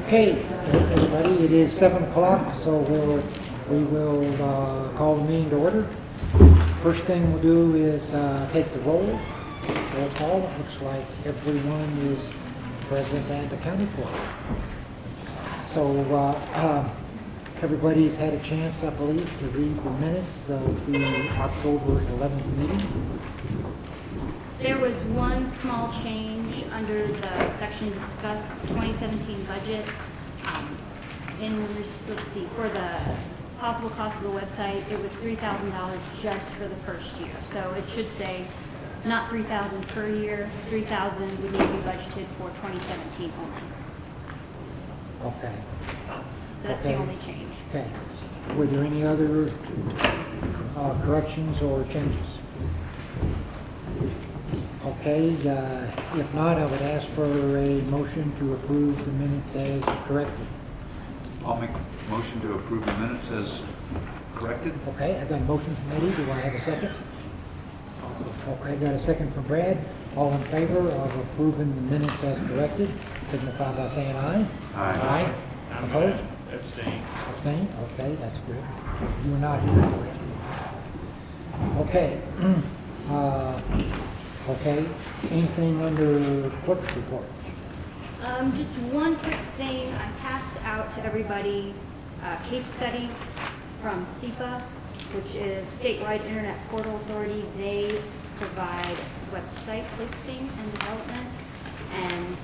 Okay, everybody, it is 7 o'clock, so we will call the meeting to order. First thing we'll do is take the roll call. It looks like everyone is present and accounted for. So everybody's had a chance, I believe, to read the minutes of the October 11th meeting. There was one small change under the section discuss 2017 budget. Let's see, for the possible cost of a website, it was $3,000 just for the first year. So it should say not $3,000 per year, $3,000 would need to be budgeted for 2017 only. Okay. That's the only change. Okay. Were there any other corrections or changes? Okay, if not, I would ask for a motion to approve the minutes as corrected. I'll make a motion to approve the minutes as corrected. Okay, I got a motion from Eddie. Do I have a second? Okay, I got a second from Brad. All in favor of approving the minutes as corrected, signify by saying aye. Aye. Aye. Opposed? Abstain. Abstain? Okay, that's good. You were not here at the last meeting. Okay. Okay, anything under clerk's report? Just one quick thing. I passed out to everybody a case study from SEPA, which is Statewide Internet Portal Authority. They provide website hosting and development, and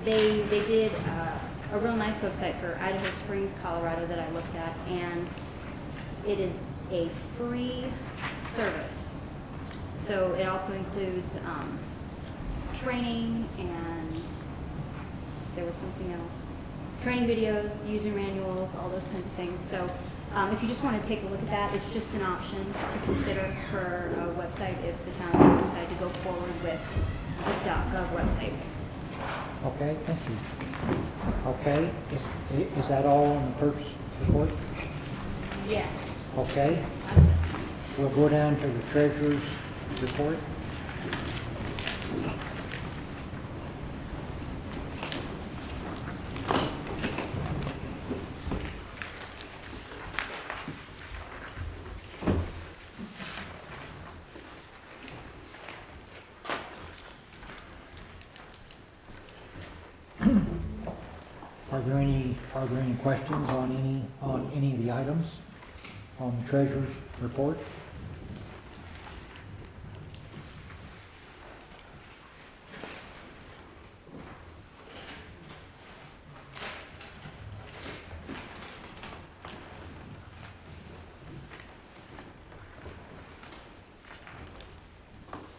they did a real nice website for Idaho Springs, Colorado that I looked at, and it is a free service. So it also includes training, and there was something else. Training videos, user manuals, all those kinds of things. So if you just want to take a look at that, it's just an option to consider for a website if the town does decide to go forward with a .gov website. Okay, thank you. Okay, is that all on the clerk's report? Yes. Okay, That's it. we'll go down to the treasurer's report. Are there any questions on any of the items on the treasurer's report?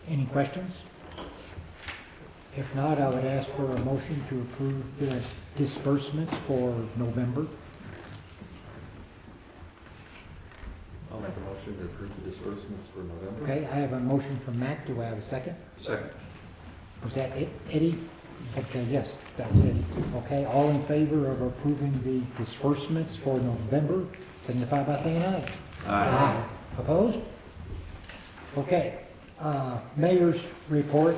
Any questions? If not, I would ask for a motion to approve the disbursements for November. I'll make a motion to approve the disbursements for November. Okay, I have a motion from Matt. Do I have a second? Second. Was that it, Eddie? Okay, yes, that was Eddie. Okay, all in favor of approving the disbursements for November, signify by saying aye. Aye. Opposed? Okay, mayor's report.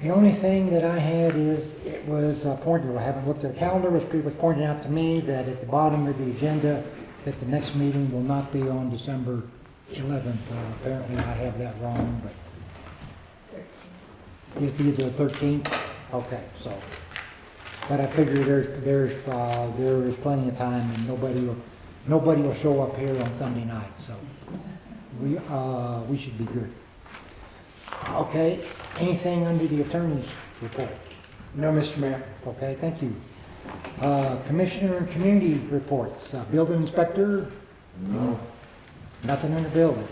The only thing that I had is, it was pointed, I haven't looked at the calendar, it was pointed out to me that at the bottom of the agenda, that the next meeting will not be on December 11th. Apparently I have that wrong, but. 13th. It'd be the 13th? Okay, so. But I figure there is plenty of time, and nobody will show up here on Sunday night, so we should be good. Okay, anything under the attorney's report? No, Mr. Mayor. Okay, thank you. Commissioner and community reports. Building inspector? No. Nothing under building.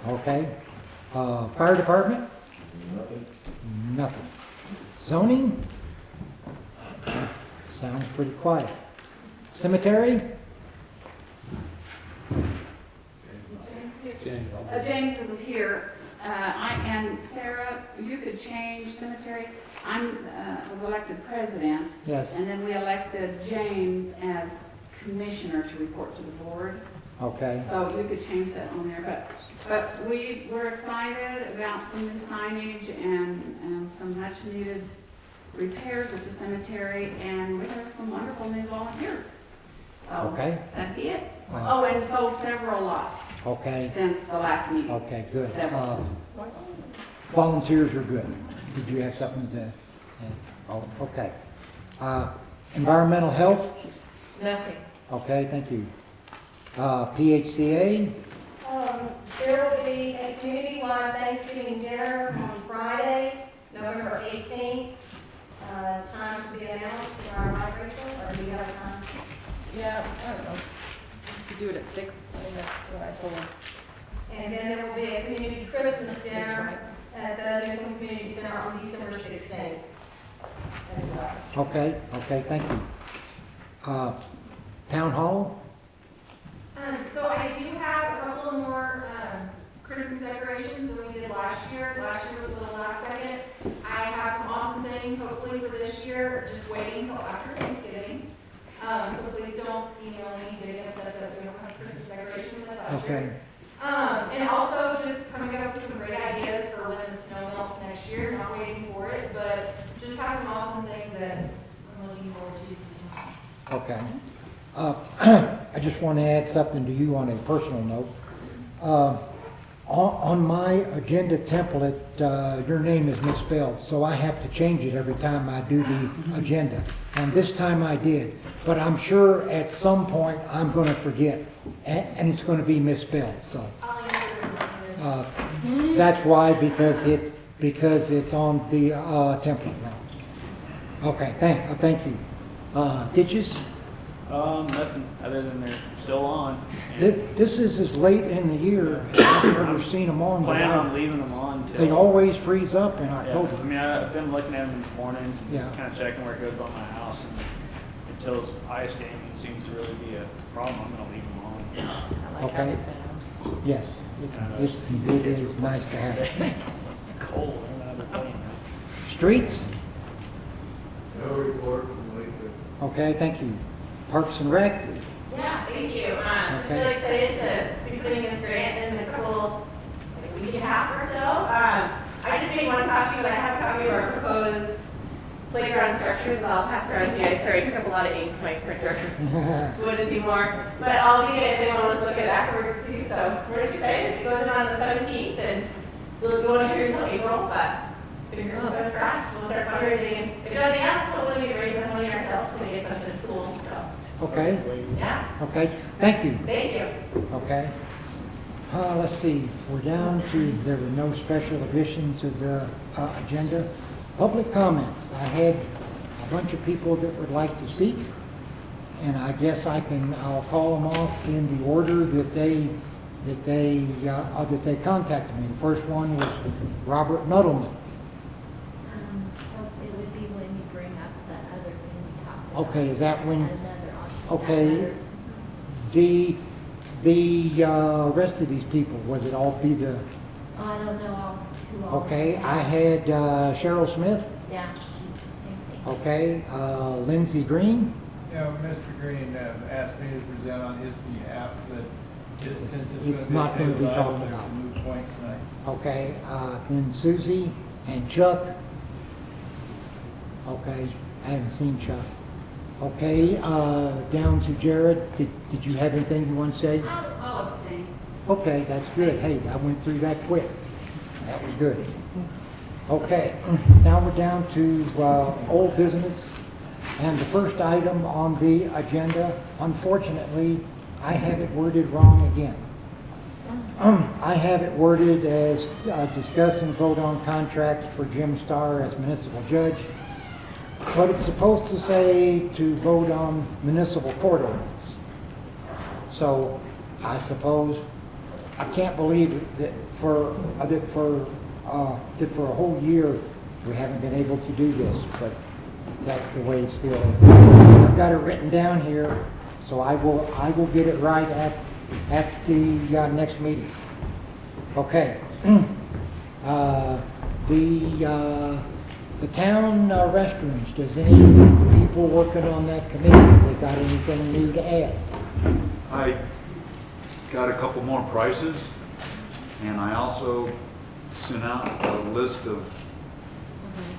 Okay. Fire department? Nothing. Nothing. Zoning? Sounds pretty quiet. Cemetery? James isn't here. And Sarah, you could change cemetery. Was elected president. Yes. And then we elected James as commissioner to report to the board. Okay. So you could change that on there. But we're excited about some new signage and some much needed repairs at the cemetery, and we have some wonderful new volunteers. So, Okay. that'd be it. Wow. Oh, and sold several lots Okay, since the last meeting. okay, good. Several. Volunteers are good. Did you have something to add? Oh, okay. Environmental health? Nothing. Okay, thank you. PHCA? There will be a community-wide Thanksgiving dinner on Friday, November 18th. Time to be announced, am I right, Rachel, or do you have time? Yeah, I don't know. You could do it at 6. I think that's what I told them. And then there will be a community Christmas dinner at the Newcomb Community Center on December 16th as well. Okay, okay, thank you. Town hall? So I do have a couple of more Christmas decorations than we did last year. Last year was a little last second. I have some awesome things hopefully for this year, just waiting until after Thanksgiving. So please don't email me getting upset that we don't have Christmas decorations like last Okay, year. And also just coming up with some great ideas for when the snow melts next year, not waiting for it, but just have some awesome things that I'm looking forward to. okay. I just want to add something to you on a personal note. On my agenda template, your name is misspelled, so I have to change it every time I do the agenda. And this time I did, but I'm sure at some point I'm going to forget, and it's going to be misspelled, so. I'll answer it. That's why, because it's on the template now. Okay, thank you. Ditches? Nothing other than they're still on. And This is as late in the year as I've ever seen them on. plan on without- leaving them on till. They always freeze up in Yeah, October. I mean, I've been looking at them in the mornings and Yeah. kind of checking where it goes by my house. And until ice skating seems to really be a problem, I'm gonna leave them on. I like how Okay. they sound. Yes, it is nice to have. It's cold, I don't know how they're playing. Streets? No report from Lakeville. Okay, thank you. Parks and Rec? Yeah, thank you. Just Okay. really excited to be putting this grant in a couple, like a week and a half or so. I just made one copy, but I have a copy of our proposed playground structures that I'll pass around to you guys. Sorry, I took up a lot of ink, my printer. Wouldn't do more. But I'll leave it if anyone wants to look at it afterwards too. So we're just excited. It goes in on the 17th and we'll go in here until April, but fingers crossed for us. We'll start fundraising. And if nothing else, hopefully we can raise the money ourselves to make something cool. So, Okay, yeah, okay, thank you. thank you. Okay. Let's see, we're down to, there were no special addition to the agenda. Public comments. I had a bunch of people that would like to speak, and I guess I'll call them off in the order that they contacted me. The first one was Robert Nuttleman. It would be when you bring up the other thing we talked about. Okay, is that when, Another option. okay, the rest of these people, was it all be the, Oh, I don't know who all. okay, I had Cheryl Smith, Yeah, she's the same thing. okay, Lindsey Green, Yeah, Mr. Green asked me to present on his behalf, that since It's it's not going gonna to be be a talked table item, about. there's a moot point tonight. okay, then Susie and Chuck. Okay, I haven't seen Chuck. Okay, down to Jared, did you have anything you want to say? I'll abstain. Okay, that's good. Hey, I went through that quick. That was good. Okay, now we're down to old business. And the first item on the agenda, unfortunately, I have it worded wrong again. I have it worded as discuss and vote on contracts for Jim Starr as municipal judge. But it's supposed to say to vote on municipal court ordinance. So I suppose, I can't believe that for a whole year, we haven't been able to do this, but that's the way it still is. I've got it written down here, so I will get it right at the next meeting. Okay. The town restrooms, does any people working on that committee, they got anything new to add? I got a couple more prices, and I also sent out a list of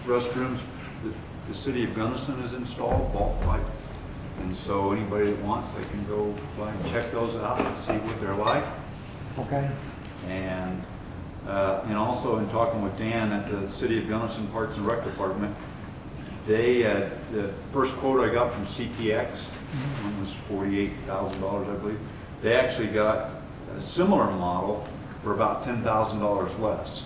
restrooms that the city of Gunnison has installed, bulk pipe. And so anybody that wants, they can go by and check those out and see what they're like. Okay, And also in talking with Dan at the City of Gunnison Parks and Rec Department, they, the first quote I got from CTX, one was $48,000, I believe. They actually got a similar model for about $10,000 less.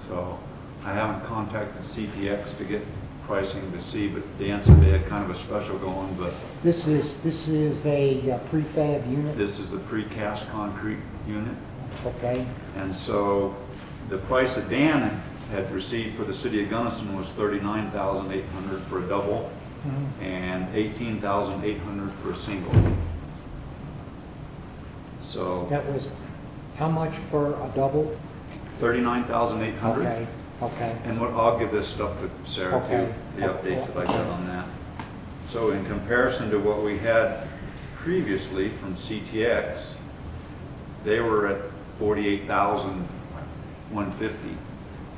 So I haven't contacted CTX to get pricing to see, but Dan said they had kind of a special going, but this is a prefab unit, this is the precast concrete unit. okay? And so the price that Dan had received for the city of Gunnison was $39,800 for a double Mhm. and $18,800 for a single. So That was, how much for a double? $39,800. Okay, okay, And I'll give this stuff to Sarah Okay. too, the updates that I got on that. So in comparison to what we had previously from CTX, they were at $48,150.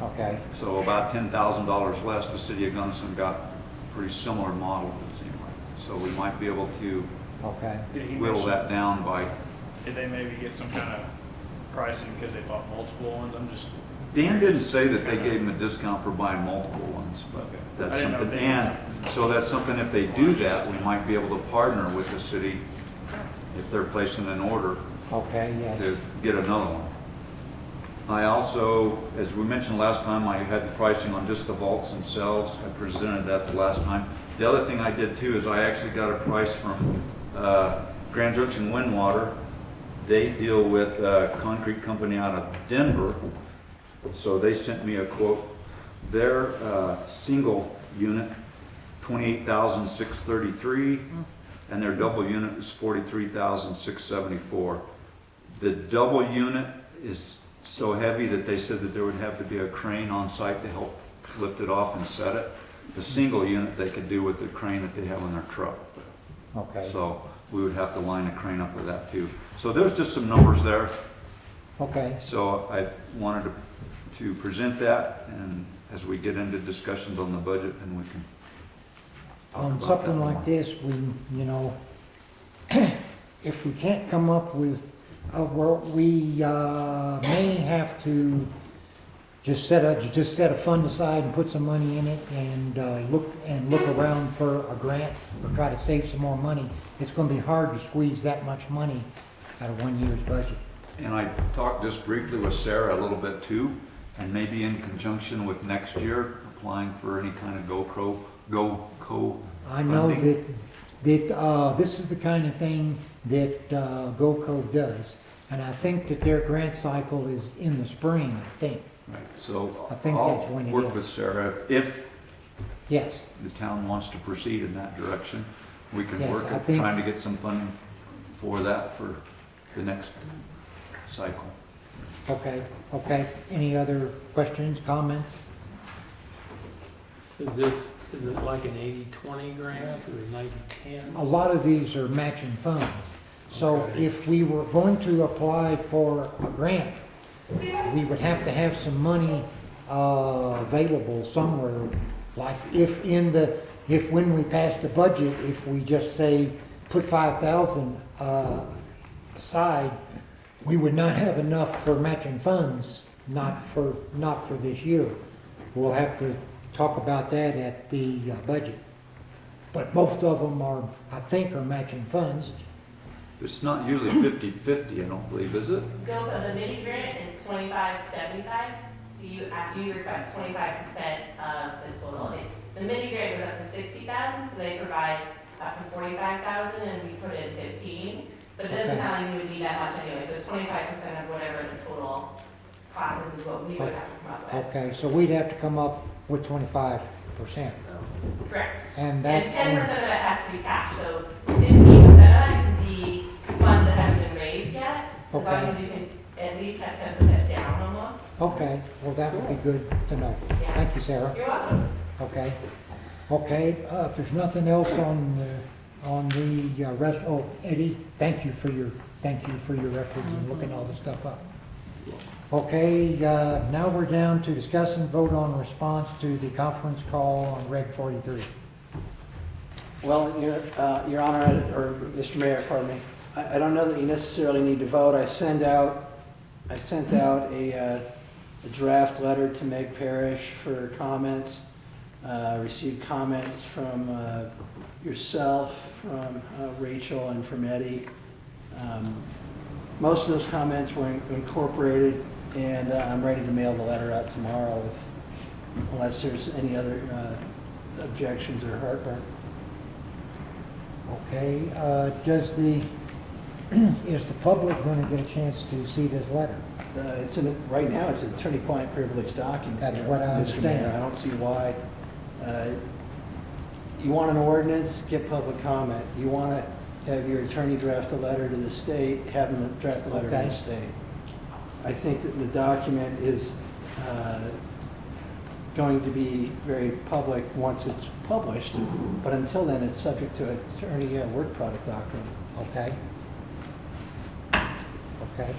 okay, So about $10,000 less. The city of Gunnison got a pretty similar model to this anyway. So we might be able to okay. Did he whittle mention- that down by, Did they maybe get some kind of pricing because they bought multiple ones? I'm just. Dan didn't say that they gave him a discount for buying multiple ones, but I that's didn't know if something. they And had so that's something, if they do that, we might be able to partner with the city if they're placing an order Okay, yes. to get another one. I also, as we mentioned last time, I had the pricing on just the vaults themselves. I presented that the last time. The other thing I did too is I actually got a price from Grand Junction Windwater. They deal with a concrete company out of Denver. So they sent me a quote. Their single unit, $28,633, and their double unit is $43,674. The double unit is so heavy that they said that there would have to be a crane on site to help lift it off and set it. The single unit they could do with the crane that they have on their truck. Okay, So we would have to line a crane up with that too. So there's just some numbers there. okay, So I wanted to present that, and as we get into discussions on the budget, then we can. on something like this, we, you know, if we can't come up with, we may have to just set a fund aside and put some money in it and look around for a grant or try to save some more money. It's gonna be hard to squeeze that much money out of 1 year's budget. And I talked just briefly with Sarah a little bit too, and maybe in conjunction with next year, applying for any kind of GoCo I know funding. that this is the kind of thing that GoCo does. And I think that their grant cycle is in the spring, I think. Right, so I think I'll that's when it work is. with Sarah. If Yes, the town wants to proceed in that direction, we can Yes, work I at think- trying to get some funding for that for the next cycle. okay, okay. Any other questions, comments? Is this like an 80-20 grant or 90-10? A lot of these are matching funds. So Okay. if we were going to apply for a grant, we would have to have some money available somewhere. Like if when we pass the budget, if we just say, put 5,000 aside, we would not have enough for matching funds, not for this year. We'll have to talk about that at the budget. But most of them are, I think, are matching funds. It's not usually 50-50, I don't believe, is it? GoCo, the mini grant is 25-75, so you request 25% of the total. The mini grant goes up to 60,000, so they provide up to 45,000, and we put in 15. But it doesn't Okay. sound like you would need that much anyway, so 25% of whatever the total cost is what we would have to come up with. Okay, so we'd have to come up with 25%. Correct. And And that, 10% of it has to be cash, so 15% of that can be funds that haven't been raised yet. As long Okay. as you can at least have 10% down almost. okay, well, that would be good to know. Yeah. Thank you, Sarah. You're welcome. Okay. Okay, if there's nothing else on the rest, oh, Eddie, thank you for your efforts in looking all this stuff up. Okay, now we're down to discuss and vote on response to the conference call on Reg 43. Well, Your Honor, or Mr. Mayor, pardon me, I don't know that you necessarily need to vote. I sent out a draft letter to Meg Parrish for comments. Received comments from yourself, from Rachel, and from Eddie. Most of those comments were incorporated, and I'm ready to mail the letter out tomorrow unless there's any other objections or heartburn. Okay, is the public going to get a chance to see this letter? Right now, it's an attorney-client privilege document. That's what I Mr. understand. Mayor. I don't see why. You want an ordinance, get public comment. You want to have your attorney draft a letter to the state, have them draft a letter to Okay. the state. I think that the document is going to be very public once it's published, but until then, it's subject to attorney work product doctrine. Okay. Okay.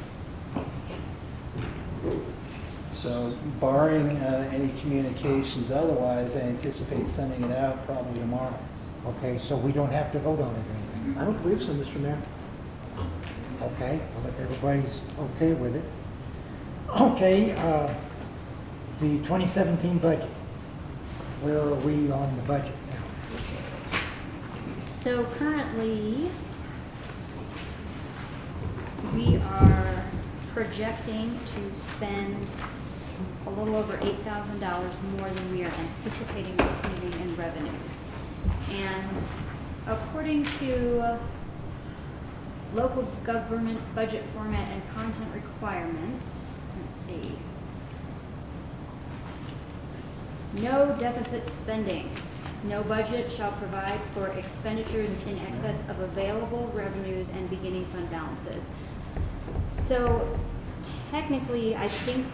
So barring any communications otherwise, I anticipate sending it out probably tomorrow. Okay, so we don't have to vote on it or anything? I don't believe so, Mr. Mayor. Okay, well, if everybody's okay with it. Okay, the 2017 budget. Where are we on the budget now? So currently, we are projecting to spend a little over $8,000 more than we are anticipating receiving in revenues. And according to local government budget format and content requirements, let's see. No deficit spending. No budget shall provide for expenditures in excess of available revenues and beginning fund balances. So technically, I think,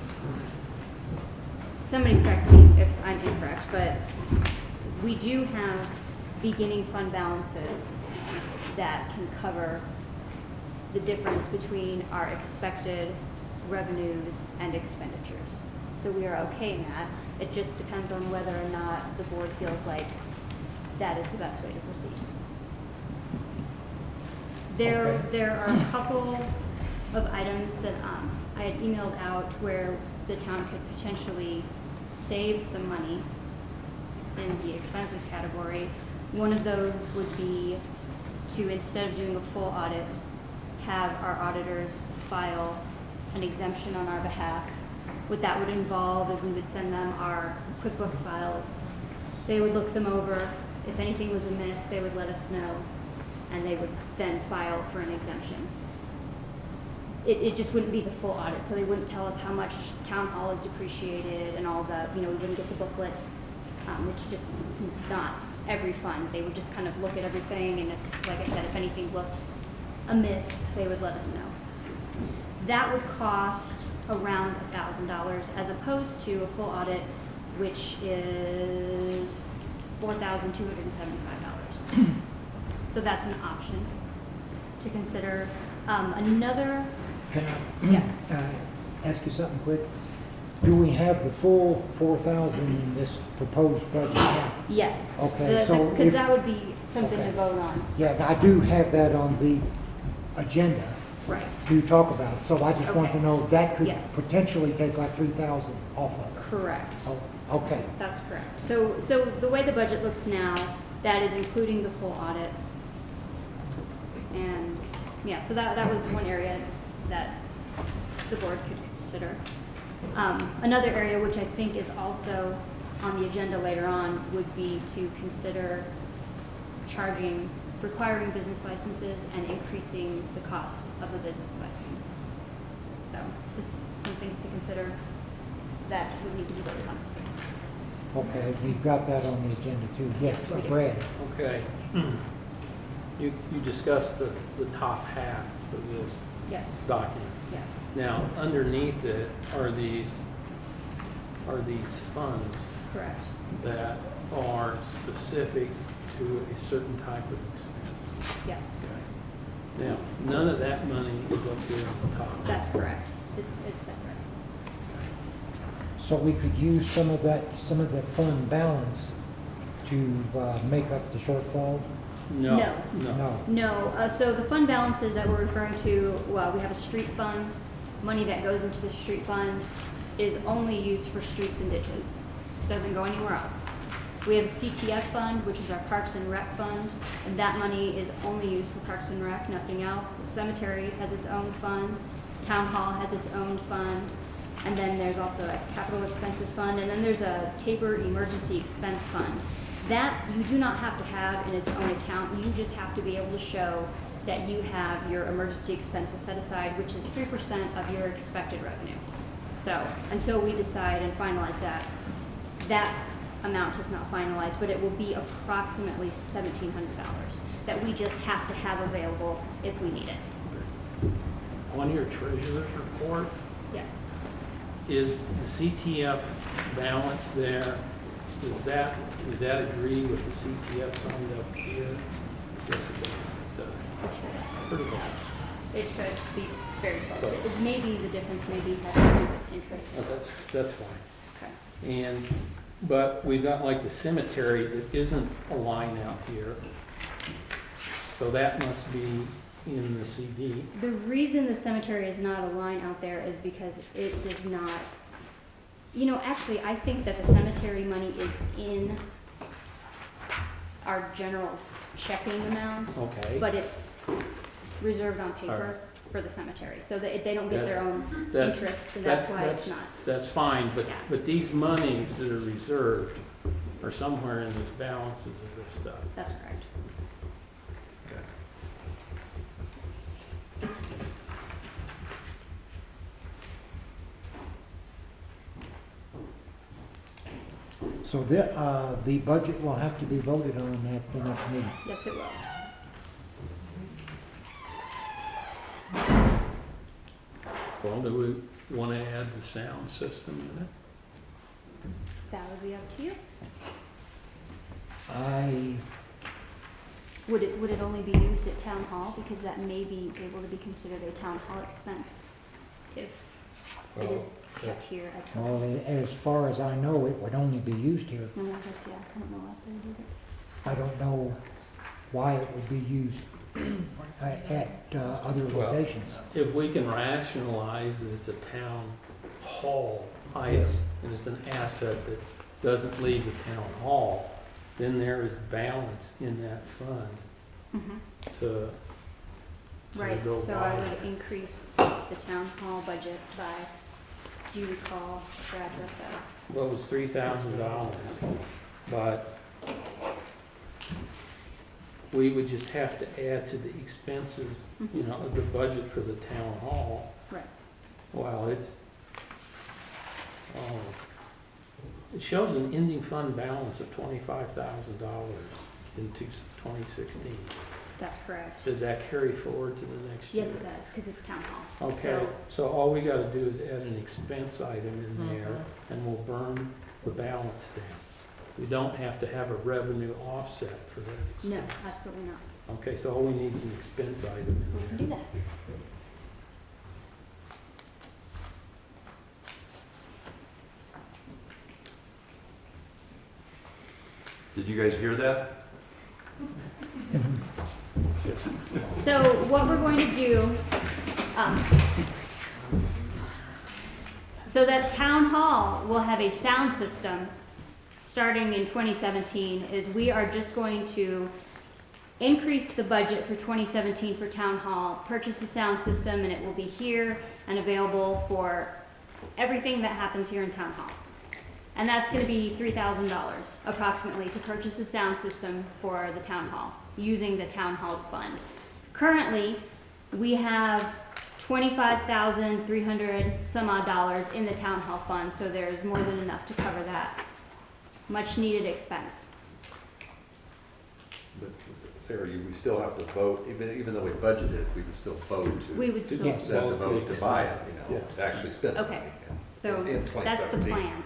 somebody correct me if I'm incorrect, but we do have beginning fund balances that can cover the difference between our expected revenues and expenditures. So we are okay in that. It just depends on whether or not the board feels like that is the best way to proceed. Okay. There are a couple of items that I had emailed out where the town could potentially save some money in the expenses category. One of those would be to, instead of doing a full audit, have our auditors file an exemption on our behalf. What that would involve is we would send them our QuickBooks files. They would look them over. If anything was amiss, they would let us know, and they would then file for an exemption. It just wouldn't be the full audit, so they wouldn't tell us how much town hall is depreciated and all that. We wouldn't get the booklet. It's just not every fund. They would just kind of look at everything, and if, like I said, if anything looked amiss, they would let us know. That would cost around $1,000 as opposed to a full audit, which is $4,275. So that's an option to consider. Another, Can I yes. ask you something quick? Do we have the full 4,000 in this proposed budget now? Yes. Okay, so because if- that would be something to Okay. vote on. Yeah, I do have that on the agenda Right. to talk about, so I just want to Okay. know if that could Yes. potentially take like 3,000 off of it. Correct. Oh, okay, That's correct. So the way the budget looks now, that is including the full audit. And, yeah, so that was one area that the board could consider. Another area which I think is also on the agenda later on would be to consider requiring business licenses and increasing the cost of a business license. So just some things to consider that would need to be voted on. okay, we've got that on the agenda too. Yes, we do. Brad. Okay. You discussed the top half of this Yes, document. yes, Now, underneath it are these funds correct. that are specific to a certain type of expense. Yes, Now, none of that money is up here on the top. that's correct. It's separate. So we could use some of the fund balance to make up the shortfall? No. No. No. No, so the fund balances that we're referring to, well, we have a street fund. Money that goes into the street fund is only used for streets and ditches. Doesn't go anywhere else. We have a CTF fund, which is our Parks and Rec fund, and that money is only used for Parks and Rec, nothing else. The cemetery has its own fund. Town Hall has its own fund. And then there's also a capital expenses fund, and then there's a Tabor emergency expense fund. That you do not have to have in its own account. You just have to be able to show that you have your emergency expenses set aside, which is 3% of your expected revenue. So until we decide and finalize that, that amount is not finalized, but it will be approximately $1,700 that we just have to have available if we need it. On your treasurer's report, Yes. is the CTF balance there, does that agree with the CTF fund up here? Yes, it does. It should. Pretty close. It should be very close. It may be the difference maybe has to do with interest. Oh, that's fine. Okay. But we've got like the cemetery that isn't a line out here. So that must be in the CD. The reason the cemetery is not a line out there is because it does not, actually, I think that the cemetery money is in our general checking amount. Okay. But it's reserved on paper for the cemetery, so that they don't get their own interest, and that's why it's not. That's fine, Yeah. but these monies that are reserved are somewhere in these balances of this stuff. That's correct. So the budget will have to be voted on at the next meeting. Yes, it will. Well, do we want to add the sound system in it? That would be up to you. Would it only be used at town hall, because that may be able to be considered a town hall expense if it is kept here at the. Well, as far as I know, it would only be used here. No, I guess, yeah, I don't know why else they would use it. I don't know why it would be used at other Well, locations. If we can rationalize that it's a town hall item, Yes. and it's an asset that doesn't leave the town hall, then there is balance in that fund Mhm. to Right, go so I by. would increase the town hall budget by, do you recall, Brad, what the? Well, it was $3,000, but we would just have to add to the expenses, of the budget for the town hall. Right. Well, it shows an ending fund balance of $25,000 in 2016. That's correct. Does that carry forward to the next year? Yes, it does, because it's town hall. Okay, so all we gotta do is add an expense item in there, and we'll burn the balance down. We don't have to have a revenue offset for that expense. No, absolutely not. Okay, so all we need is an expense item We in can there. do that. Did you guys hear that? So what we're going to do, so that town hall will have a sound system starting in 2017, is we are just going to increase the budget for 2017 for town hall, purchase a sound system, and it will be here and available for everything that happens here in town hall. And that's gonna be $3,000 approximately to purchase a sound system for the town hall, using the town hall's fund. Currently, we have $25,300 some odd dollars in the town hall fund, so there's more than enough to cover that much needed expense. But Sarah, we still have to vote, even though we budgeted, we would still vote to. We would still, Yes. Have to vote to buy it, to actually spend the money. Okay. so in that's the 2017. plan.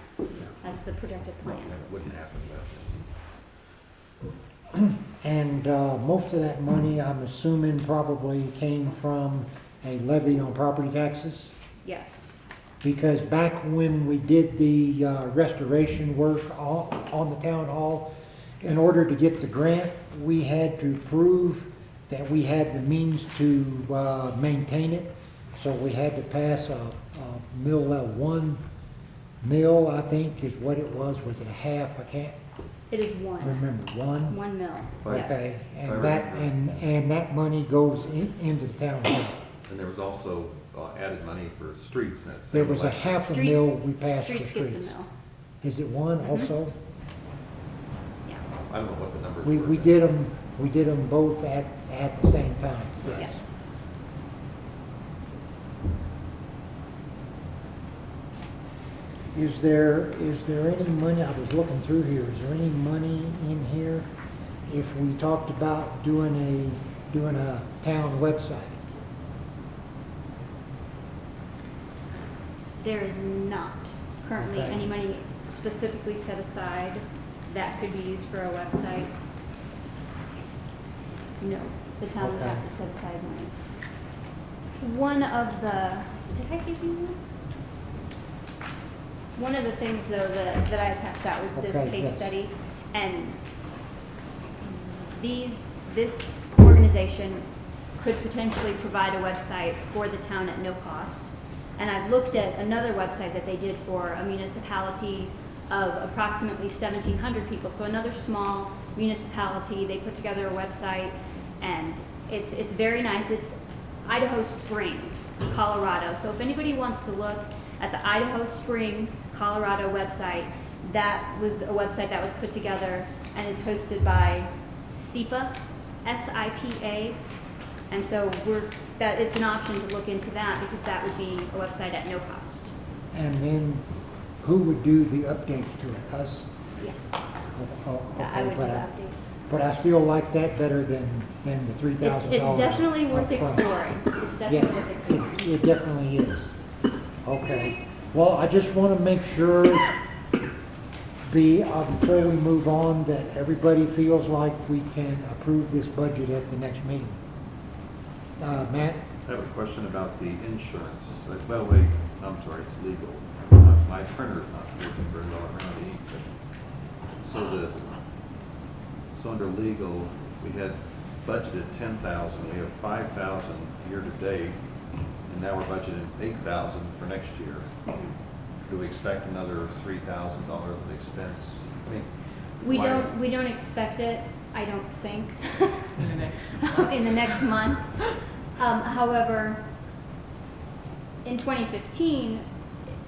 That's the projected Well, plan. then it wouldn't happen, And most of that money, I'm assuming, probably came from a levy on property taxes? Yes. Because back when we did the restoration work on the town hall, in order to get the grant, we had to prove that we had the means to maintain it. So we had to pass a mill level 1 mill, I think is what it was it a half? I can't It is one, remember, 1? 1 mil, Right. yes. Okay, and that money goes into the town. And there was also added money for streets in that same. There was a election. half a mil Streets- we passed for Streets gets streets. a mil, Is it 1 also? yeah, I don't know what the numbers We were. we did them both at the same time. yes. Is there any money, I was looking through here, is there any money in here if we talked about doing a town website? There is not currently Okay. any money specifically set aside that could be used for a website. No, the town would have Okay. to set aside money. One of the, did I give you one? One of the things though that I passed out was this Okay, case yes. study, and this organization could potentially provide a website for the town at no cost. And I've looked at another website that they did for a municipality of approximately 1,700 people. So another small municipality, they put together a website, and it's very nice. It's Idaho Springs, Colorado. So if anybody wants to look at the Idaho Springs, Colorado website, that was a website that was put together and is hosted by SIPA, S-I-P-A. And so it's an option to look into that because that would be a website at no cost. And then who would do the updates to it? Us? Yeah, Oh, I okay, would do the updates. but I still like that better than the $3,000. It's definitely worth upfront. exploring. It's definitely worth Yes, exploring. it definitely is. Okay. Well, I just want to make sure, before we move on, that everybody feels like we can approve this budget at the next meeting. Matt? I have a question about the insurance. Well, wait, I'm sorry, it's legal. My printer's not working very well around the ink. So under legal, we had budgeted 10,000, we have 5,000 year to date, and now we're budgeting 8,000 for next year. Do we expect another $3,000 of expense? I mean, why- We don't expect it, I don't think, In the next. in the next month. However, in 2015,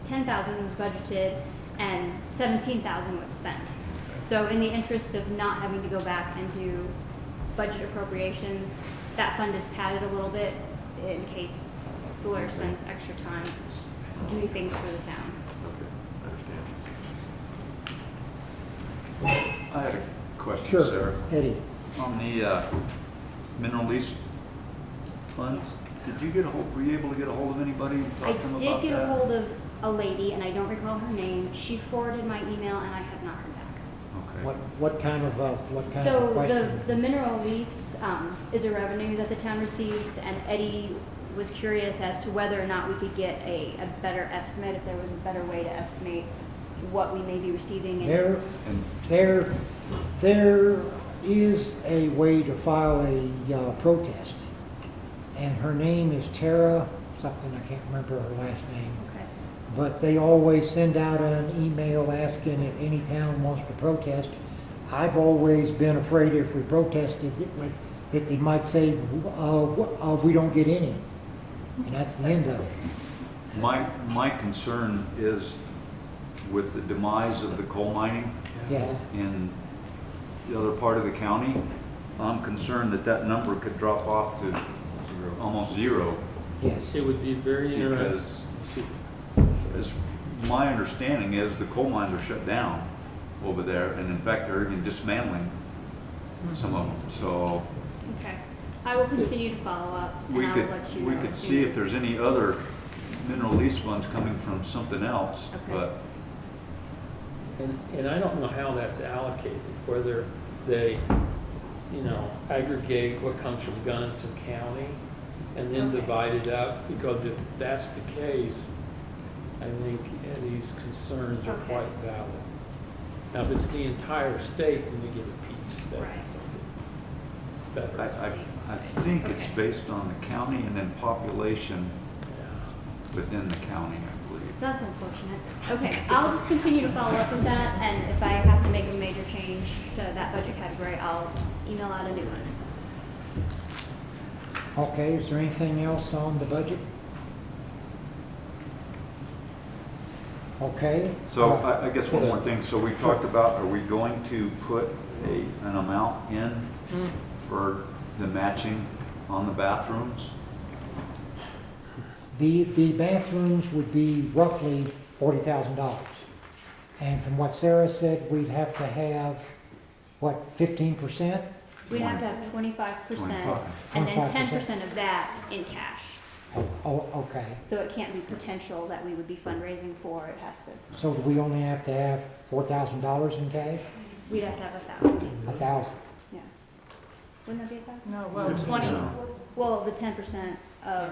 10,000 was budgeted and 17,000 was spent. So in the interest of not having to go back and do budget appropriations, that fund is padded a little bit in case the lawyer spends extra time doing things for the town. Okay, I understand. I had a question, Sure, Sarah. Eddie. On the mineral lease funds, were you able to get a hold of anybody and I talk to them did about get a that? hold of a lady, and I don't recall her name. She forwarded my email, and I have not heard back. Okay. What kind of So question? the mineral lease is a revenue that the town receives, and Eddie was curious as to whether or not we could get a better estimate, if there was a better way to estimate what we may be receiving. And There is a way to file a protest, and her name is Tara, something, I can't remember her last name. Okay. But they always send out an email asking if any town wants to protest. I've always been afraid if we protested that they might say, we don't get any. And that's the end of it. My concern is with the demise of the coal mining Yes, in the other part of the county, I'm concerned that number could drop off to almost zero. yes. It would be very Because interesting. as my understanding is the coal mines are shut down over there, and in fact, they're even dismantling some of them. So Okay. I will continue to follow up, and we I'll could, let you know. we could as see soon if as- there's any other mineral lease funds coming from something else, Okay. but And I don't know how that's allocated, whether they, aggregate what comes from Gunnison County and then Okay. divide it up, because if that's the case, I think Eddie's concerns are Okay. quite valid. Now, if it's the entire state, then we get a piece. Right. That's better. I think it's based on the county and then population Yeah. within the county, I believe. That's unfortunate. Okay, I'll just continue to follow up with that, and if I have to make a major change to that budget category, I'll email out a new one. Okay, is there anything else on the budget? Okay. So I guess one more thing. So we talked about, are we going to put an amount in for the matching on the bathrooms? The bathrooms would be roughly $40,000. And from what Sarah said, we'd have to have, what, 15%? We'd have to have 25%, and then 10% of that in cash. Oh, okay. So it can't be potential that we would be fundraising for, it has to, So do we only have to have $4,000 in cash? we'd have to have 1,000, 1,000? yeah. Wouldn't that be 1,000? No, well, 20, Well, the 10% of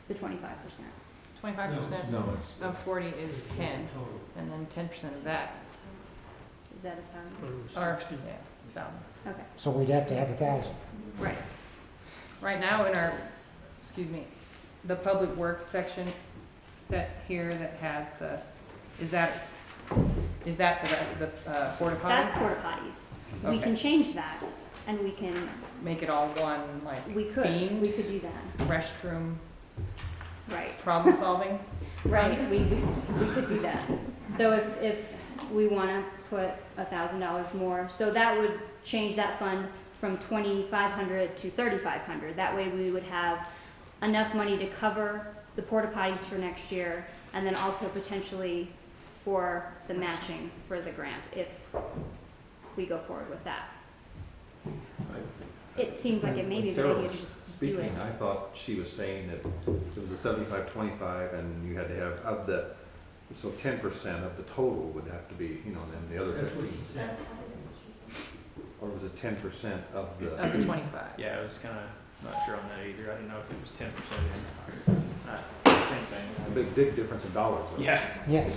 the 25%. 25% No, it's. of 40 is 10, and then 10% of that, Is that 1,000? or, yeah, 1,000. Okay, So we'd have to have 1,000. right. Right now in our, excuse me, the public works section set here that has the, is that the porta potties? That's porta potties. We Okay. can change that, and we can, Make it all one, like, we could theme, do that, restroom, right. problem solving? Right, we could do that. So if we wanna put $1,000 more, so that would change that fund from 2,500 to 3,500. That way we would have enough money to cover the porta potties for next year, and then also potentially for the matching for the grant, if we go forward with that. It seems like it may be a good idea to just do it. Speaking, I thought she was saying that it was a 75-25 and you had to have, of the, so 10% of the total would have to be, you know, and then the other 15. Or was it 10% of the? Of the 25. Yeah, I was kinda not sure on that either. I didn't know if it was 10% in. Same thing. A big difference in dollars. though. Yeah. Yes.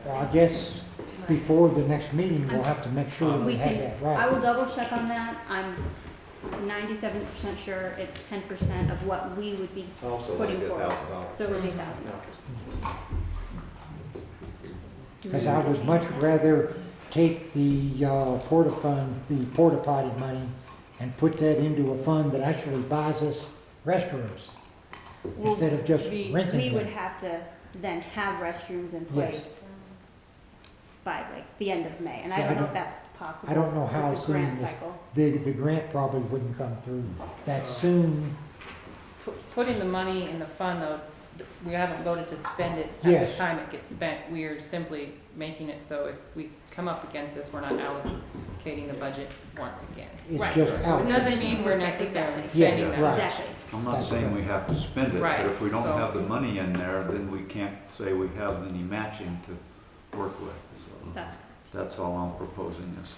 Well, I guess before the next meeting, we'll have to make sure we We have can, that I right. will double check on that. I'm 97% sure it's 10% of what we would be Also, putting like forward. $1,000. So it would be $1,000. Because I would much rather take the porta potty money and put that into a fund that actually buys us restrooms Well, instead of just we- renting We would them. have to then have restrooms in Yes. place by like the end of May, and I Yeah, I don't know if don't- that's possible. I don't know how with the soon grant this- cycle. The grant probably wouldn't come through that soon. Putting the money in the fund though, we haven't voted to spend it at Yes. the time it gets spent. We are simply making it so if we come up against this, we're not allocating the budget once again. It's Right. just So out. it doesn't mean we're necessarily spending Yeah, that. right. Exactly. I'm not That's saying correct. we have to spend it, Right, but if we don't so- have the money in there, then we can't say we have any matching to work with. So That's that's all I'm proposing is.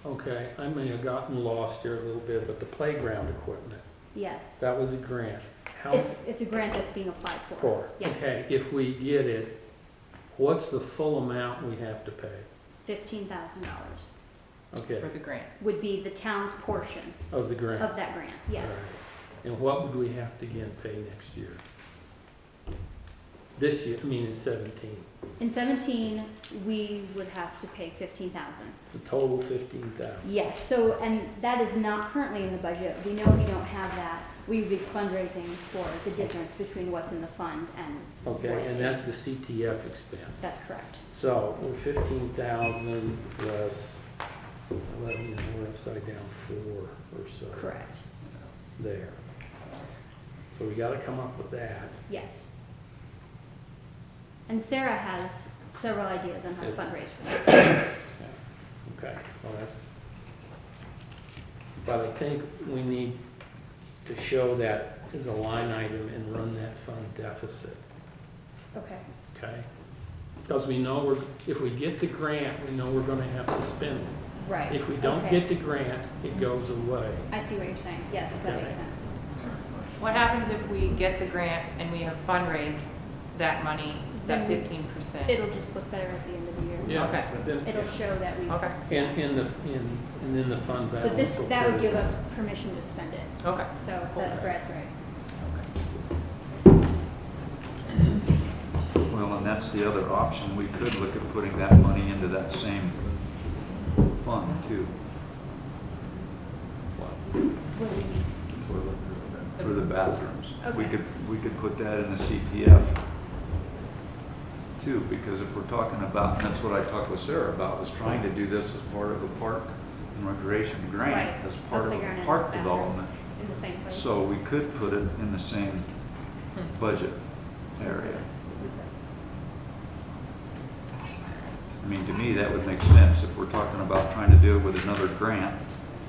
Okay, I may have gotten lost here a little bit, but the playground equipment, yes. that was a grant. How It's a grant that's being applied for. for? Yes. Okay, if we get it, what's the full amount we have to pay? $15,000 Okay, For the grant. would be the town's portion of the grant. of that grant, yes. All right. And what would we have to again pay next year? This year, I mean in 17, In 17, we would have to pay 15,000. the total 15,000. Yes, so, and that is not currently in the budget. We know we don't have that. We would be fundraising for the difference between what's in the fund and Okay, what and that's the CTF expense. That's correct. So we're 15,000 plus, well, you know, we're upside down 4 or so. Correct. There. So we gotta come up with that. Yes. And Sarah has several ideas on how to Yeah. fundraise for that. Yeah. Okay, well, that's, but I think we need to show that as a line item and run that fund deficit, Okay. okay? Because we know if we get the grant, we know we're gonna have to spend it. Right. If we don't Okay. get the grant, it goes away. I see what you're saying. Yes, that makes Okay. sense. What happens if we get the grant and we have fundraised that money that Then 15%. it'll just look better at the end of the year. Yeah. Okay. Then- It'll show that we. Okay, And then the fund balance. But this, will that would carry give us permission to spend it, okay. so Cool. that Brad's right. Well, and that's the other option. We could look at putting that money into that same fund too, What do we need? for the bathrooms. We Okay. could put that in the CPF too, because if we're talking about, and that's what I talked with Sarah about, was trying to do this as part of a park and recreation grant, Right. as part of Playground a and park bathroom development. In the same place. So we could put it in the same budget area. I mean, to me, that would make sense if we're talking about trying to do it with another grant,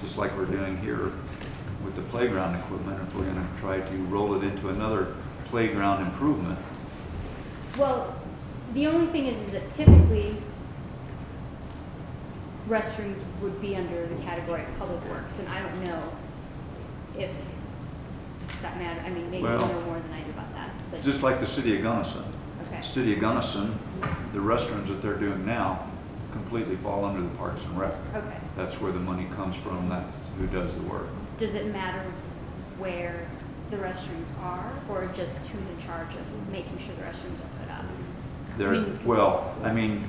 just like we're doing here with the playground equipment. If we're gonna try to roll it into another playground improvement, Well, the only thing is that typically restrooms would be under the category of public works, and I don't know if that matters. I mean, maybe you know Well, more than I do about that, but, just like the city of Gunnison. okay. City of Gunnison, the restrooms that they're doing now completely fall under the Parks and Rec. Okay. That's where the money comes from, that's who does the work. Does it matter where the restrooms are, or just who's in charge of making sure the restrooms are put up? They're, mean, well, I mean,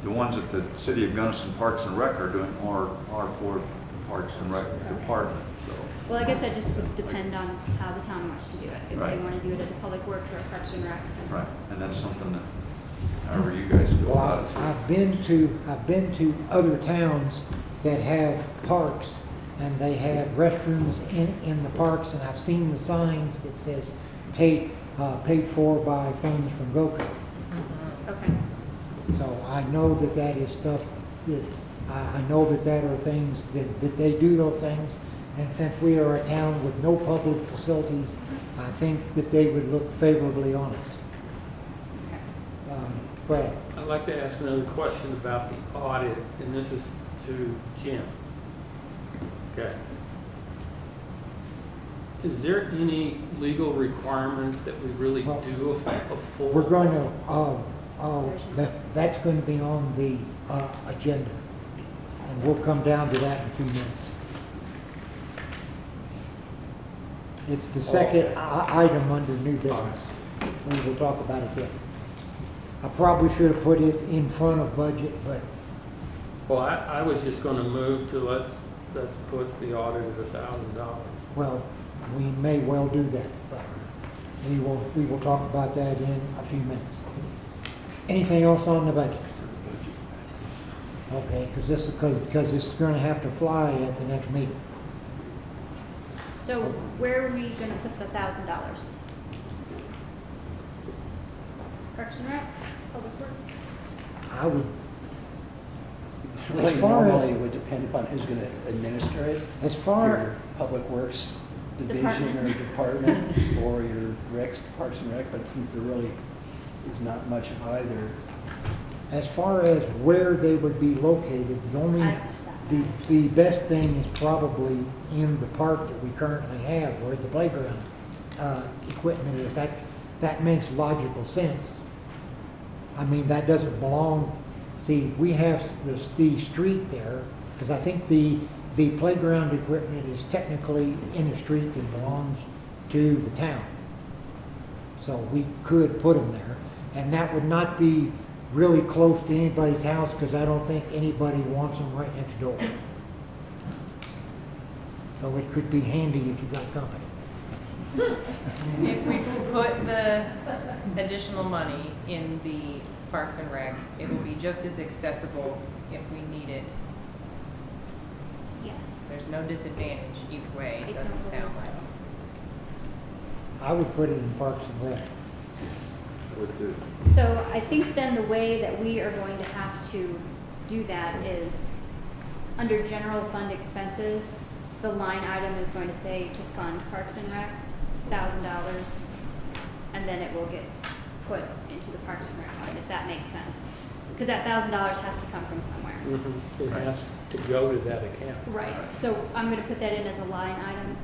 the ones that the City of Gunnison Parks and Rec are doing are for Parks and Rec Department, so. Well, I guess that just would depend on how the town wants to do it. If they Right. want to do it as a public works or a Parks and Rec. then- Right, and that's something that, however you guys feel Well, about it. I've been to other towns that have parks, and they have restrooms in the parks, and I've seen the signs that says paid for by funds from GOCA. Okay. So I know that that is stuff that, I know that that are things that they do those things. And since we are a town with no public facilities, I think that they would look favorably on us. Brad? I'd like to ask another question about the audit, and this is to Jim. Okay. Is there any legal requirement that we really Well, do a full? We're going to, that's going to be on the agenda. And we'll come down to that in a few minutes. It's the second item under new business. We will talk about it then. I probably should have put it in front of budget, but Well, I was just gonna move to let's put the audit at $1,000. well, we may well do that, but we will talk about that in a few minutes. Anything else on the budget? Okay, because this is going to have to fly at the next meeting. So where are we gonna put the $1,000? Parks and Rec, Public Works? I would, Really, As far as- normally it would depend upon who's going to administer it. as far, Your Public Works Division or Department, or your Recs, Parks and Rec, but since there really is not much of either, as far as where they would be located, the only, I- the best thing is probably in the park that we currently have, where the playground equipment is. That makes logical sense. I mean, that doesn't belong, see, we have the street there, because I think the playground equipment is technically in a street that belongs to the town. So we could put them there, and that would not be really close to anybody's house, because I don't think anybody wants them right next door. So it could be handy if you got company. If we put the additional money in the Parks and Rec, it will be just as accessible if we need it. Yes. There's no disadvantage either way, it doesn't sound like. I would put it in Parks and Rec. So I think then the way that we are going to have to do that is, under general fund expenses, the line item is going to say to fund Parks and Rec, $1,000, and then it will get put into the Parks and Rec fund, if that makes sense. Because that $1,000 has to come from somewhere. It has to go to that account. Right, so I'm gonna put that in as a line item,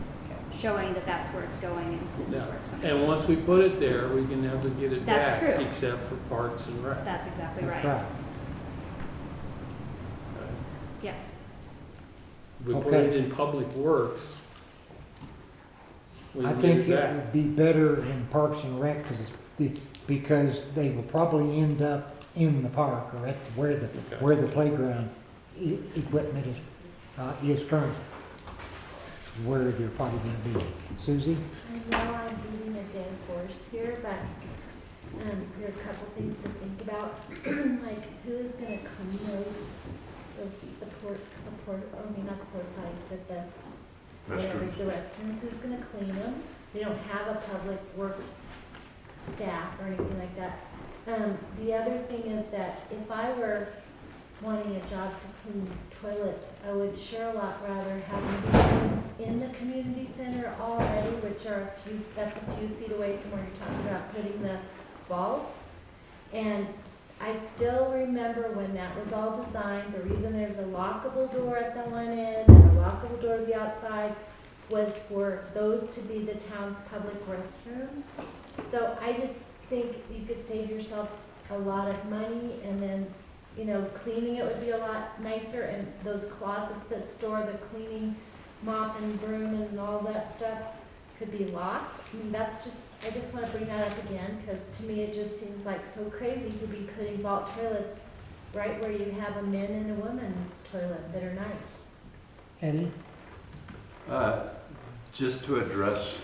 showing that that's where it's going and this is Yeah. where it's going. And once we put it there, we can never get it That's back, true. except for Parks and Rec. That's exactly That's right. right. Yes. We put Okay. it in Public Works. we I can think get it back. would be better in Parks and Rec because they will probably end up in the park or at where the playground equipment is currently. Where they're probably gonna be. Susie? I know I'm beating a dead horse here, but there are a couple things to think about. Like, who is gonna clean the not the porta potties, but the restrooms, who's gonna clean them? We don't have a public works staff or anything like that. The other thing is that if I were wanting a job to clean toilets, I would sure a lot rather have them in the community center already, which are that's a few feet away from where you're talking about putting the vaults. And I still remember when that was all designed, the reason there's a lockable door at the one end and a lockable door to the outside was for those to be the town's public restrooms. So I just think you could save yourselves a lot of money, and then, you know, cleaning it would be a lot nicer, and those closets that store the cleaning mop and broom and all that stuff could be locked. I mean, I just want to bring that up again, because to me it just seems like so crazy to be putting vault toilets right where you have a men and a women's toilet that are nice. Eddie? Just to address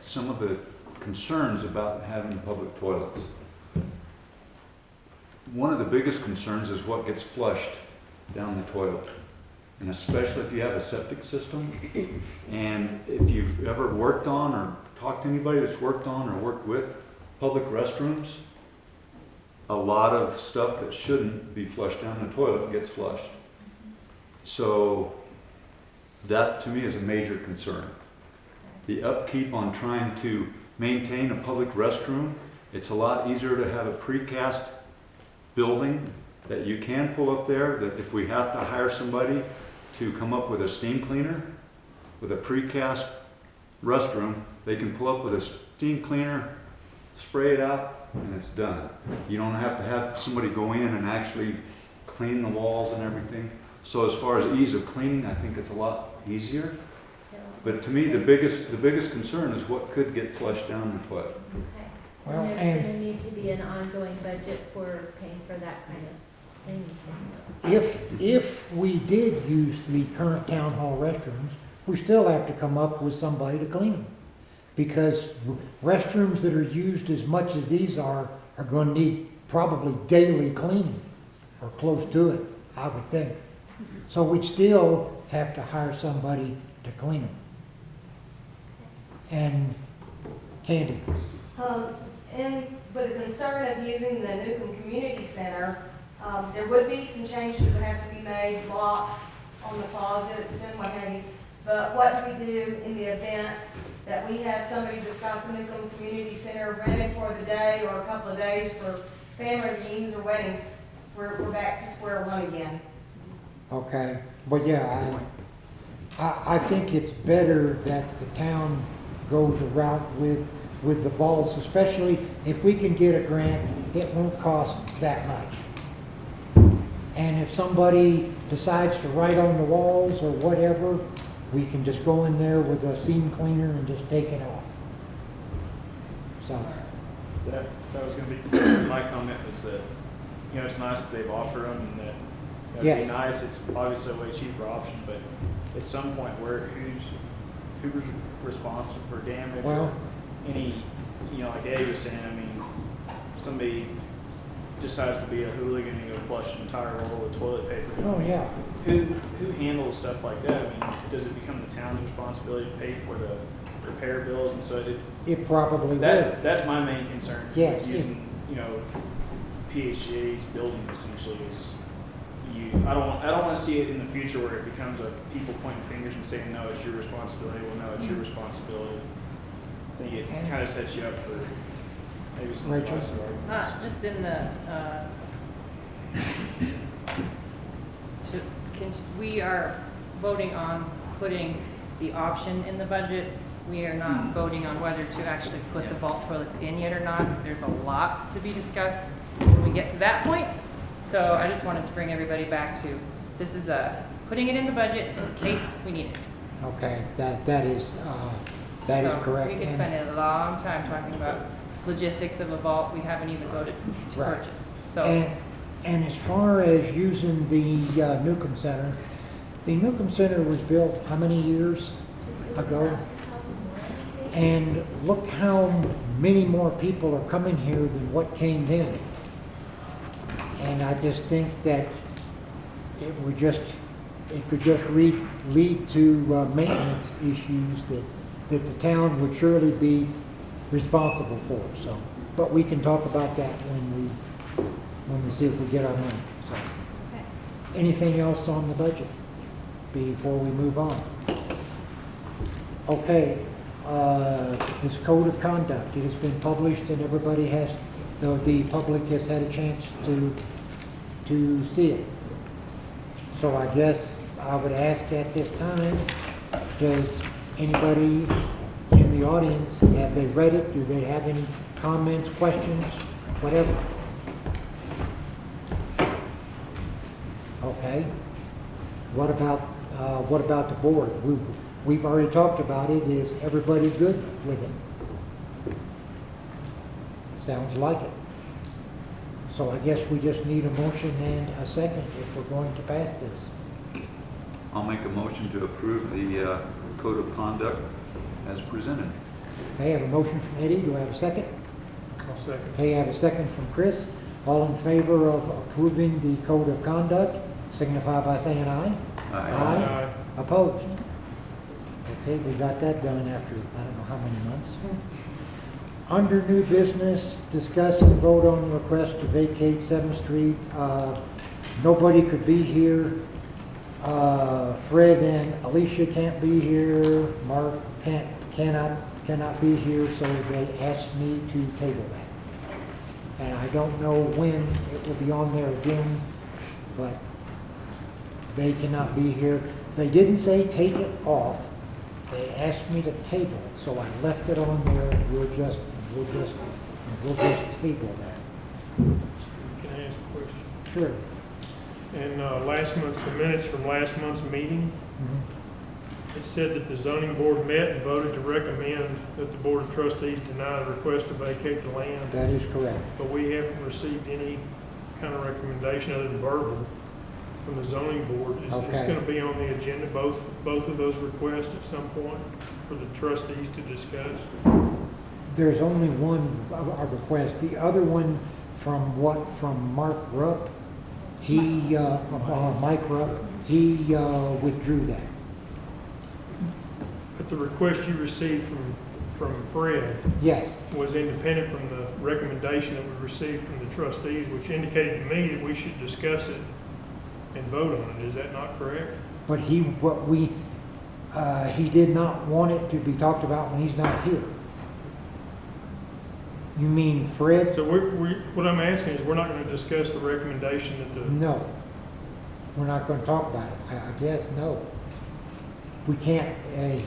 some of the concerns about having public toilets. One of the biggest concerns is what gets flushed down the toilet. And especially if you have a septic system. And if you've ever worked on or talked to anybody that's worked on or worked with public restrooms, a lot of stuff that shouldn't be flushed down the toilet gets flushed. So that to me is a major concern. The upkeep on trying to maintain a public restroom, it's a lot easier to have a precast building that you can pull up there, that if we have to hire somebody to come up with a steam cleaner, with a precast restroom, they can pull up with a steam cleaner, spray it out, and it's done. You don't have to have somebody go in and actually clean the walls and everything. So as far as ease of cleaning, I think it's a lot easier. But to me, the biggest concern is what could get flushed down the toilet. Okay. Well, And there's and- gonna need to be an ongoing budget for paying for that kind of thing. If we did use the current town hall restrooms, we still have to come up with somebody to clean them. Because restrooms that are used as much as these are going to need probably daily cleaning, or close to it, I would think. So we'd still have to hire somebody to clean them. And Candy? And with the concern of using the Newcomb Community Center, there would be some changes that would have to be made, locks on the closets and what have you. But what do we do in the event that we have somebody that's got the Newcomb Community Center rented for the day or a couple of days for family reunions or weddings? We're back to square one again. Okay, but yeah, I think it's better that the town goes a route with the vaults, especially if we can get a grant, it won't cost that much. And if somebody decides to write on the walls or whatever, we can just go in there with a steam cleaner and just take it off. So, That was gonna be, my comment was that, you know, it's nice that they've offered them and that, it'd Yes. be nice, it's obviously a way cheaper option, but at some point who's responsible for damage? or well, any, you know, like Eddie was saying, I mean, somebody decides to be a hooligan and go flush an entire roll of toilet paper. oh yeah, Who handles stuff like that? I mean, does it become the town's responsibility to pay for the repair bills? And so it probably would. that's my main concern. Yes, Using, you know, PHCA's building essentially is I don't want to see it in the future where it becomes a people pointing fingers and saying, no, it's your responsibility. Well, no, it's your responsibility. I think it kind of sets you up for maybe some Rachel? advice or Just in the, we are voting on putting the option in the budget We are not voting on whether to actually put the vault toilets in yet or not. There's a lot to be discussed when we get to that point. So I just wanted to bring everybody back to, this is putting it in the budget in case we need it. Okay, that is So correct. we could And- spend a long time talking about logistics of a vault we haven't even voted to Right. purchase. So, And as far as using the Newcomb Center, the Newcomb Center was built how many years ago? And look how many more people are coming here than what came then. And I just think that it could just lead to maintenance issues that the town would surely be responsible for, so. But we can talk about that when we see if we get our money, so. Anything else on the budget before we move on? Okay, this code of conduct, it has been published and everybody has, the public has had a chance to see it. So I guess I would ask at this time, does anybody in the audience, have they read it? Do they have any comments, questions, whatever? Okay. What about the board? We've already talked about it. Is everybody good with it? Sounds like it. So I guess we just need a motion and a second if we're going to pass this. I'll make a motion to approve the code of conduct as presented. Okay, I have a motion from Eddie. Do I have a second? I'll second. Okay, I have a second from Chris. All in favor of approving the code of conduct, signify by saying aye. Aye. Opposed? Okay, we got that done after, I don't know how many months. Under new business, discuss and vote on request to vacate 7th Street. Nobody could be here. Fred and Alicia can't be here. Mark cannot be here, so they asked me to table that. And I don't know when it will be on there again, but they cannot be here. They didn't say take it off. They asked me to table it, so I left it on there. We'll just table that. Can I ask a question? Sure. In last month's, the minutes from last month's meeting, Mhm. it said that the zoning board met and voted to recommend that the board of trustees deny the request to vacate the land, That is correct. but we haven't received any kind of recommendation other than verbal from the zoning board. Is this Okay. going to be on the agenda, both of those requests at some point for the trustees to discuss? There's only one request. The other one from Mark Rupp, Mike Rupp, he withdrew that. But the request you received from Fred Yes, was independent from the recommendation that we received from the trustees, which indicated to me that we should discuss it and vote on it. Is that not correct? but he did not want it to be talked about when he's not here. You mean Fred? So what I'm asking is, we're not going to discuss the recommendation that the, No. We're not going to talk about it. I guess, no. We can't,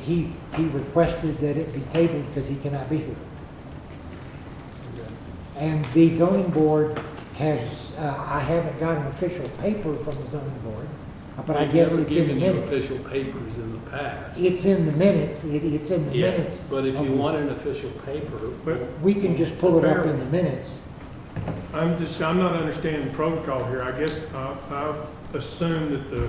he requested that it be tabled because he cannot be here. And the zoning board has, I haven't got an official paper from the zoning board, but I They've guess never it's in the given you minutes. official papers in the past. It's in the minutes, it's in the Yeah, minutes. but if of you the- want an official paper, but We can just pull it up in the minutes. I'm not understanding the protocol here. I guess I assume that the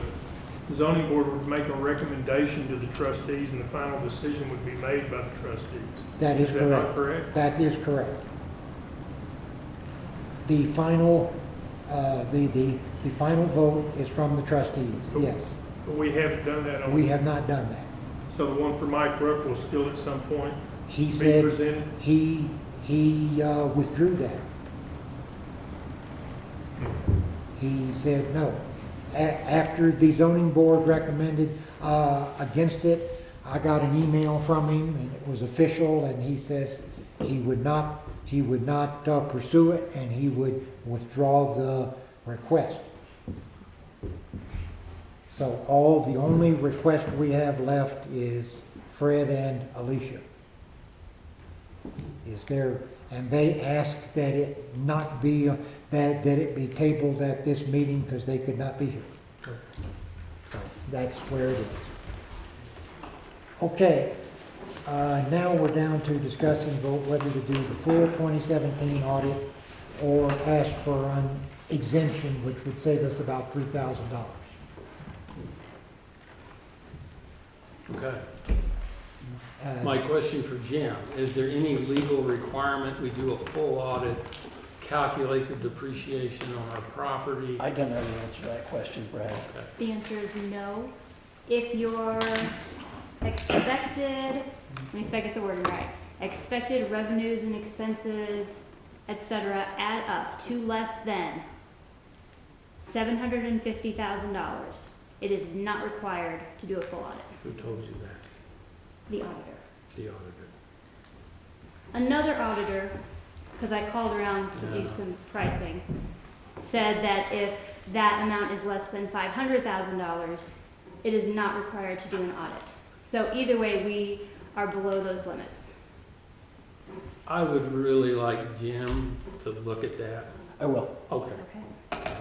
zoning board would make a recommendation to the trustees and the final decision would be made by the trustees. That is Is that not correct. correct? That is correct. The final, the final vote is from the trustees, yes. But we haven't done that on. We have not done that. So the one for Mike Rupp will still at some point He be said presented? he withdrew that. He said no. After the zoning board recommended against it, I got an email from him, and it was official, and he says he would not pursue it, and he would withdraw the request. So the only request we have left is Fred and Alicia. Is there, and they asked that it not be, that it be tabled at this meeting because they could not be here. So that's where it is. Okay, now we're down to discuss and vote whether to do the full 2017 audit or ask for an exemption, which would save us about $3,000. Okay. My question for Jim, is there any legal requirement we do a full audit, calculate the depreciation on our property? I don't know the answer to that question, Brad. Okay. The answer is no. If your expected, let me see if I get the wording right, expected revenues and expenses, etc., add up to less than $750,000, it is not required to do a full audit. Who told you that? The auditor. The auditor. Another auditor, because I called around to do Yeah. some pricing, said that if that amount is less than $500,000, it is not required to do an audit. So either way, we are below those limits. I would really like Jim to look at that. I will. Okay. Okay.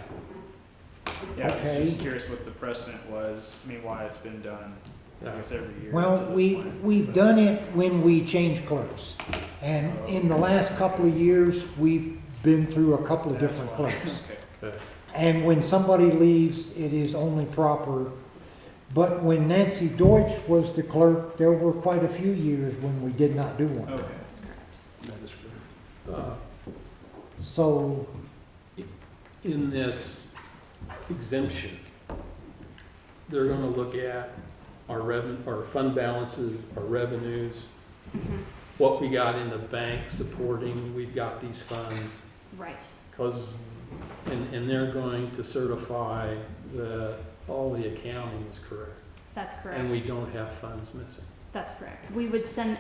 Yeah, I Okay. was just curious what the precedent was, I mean, why it's been done, I guess, every year. Well, up to this point, we've but- done it when we change clerks. And in the last couple of years, we've been through a couple of That's different why. clerks. Okay. Okay. And when somebody leaves, it is only proper. But when Nancy Deutsch was the clerk, there were quite a few years when we did not do one. Okay. Uh, So, In this exemption, they're gonna look at our our fund balances, our revenues, Mhm. what we got in the bank supporting, we've got these funds. Right. And they're going to certify that all the accounting is correct. That's correct. And we don't have funds missing. That's correct. We would send,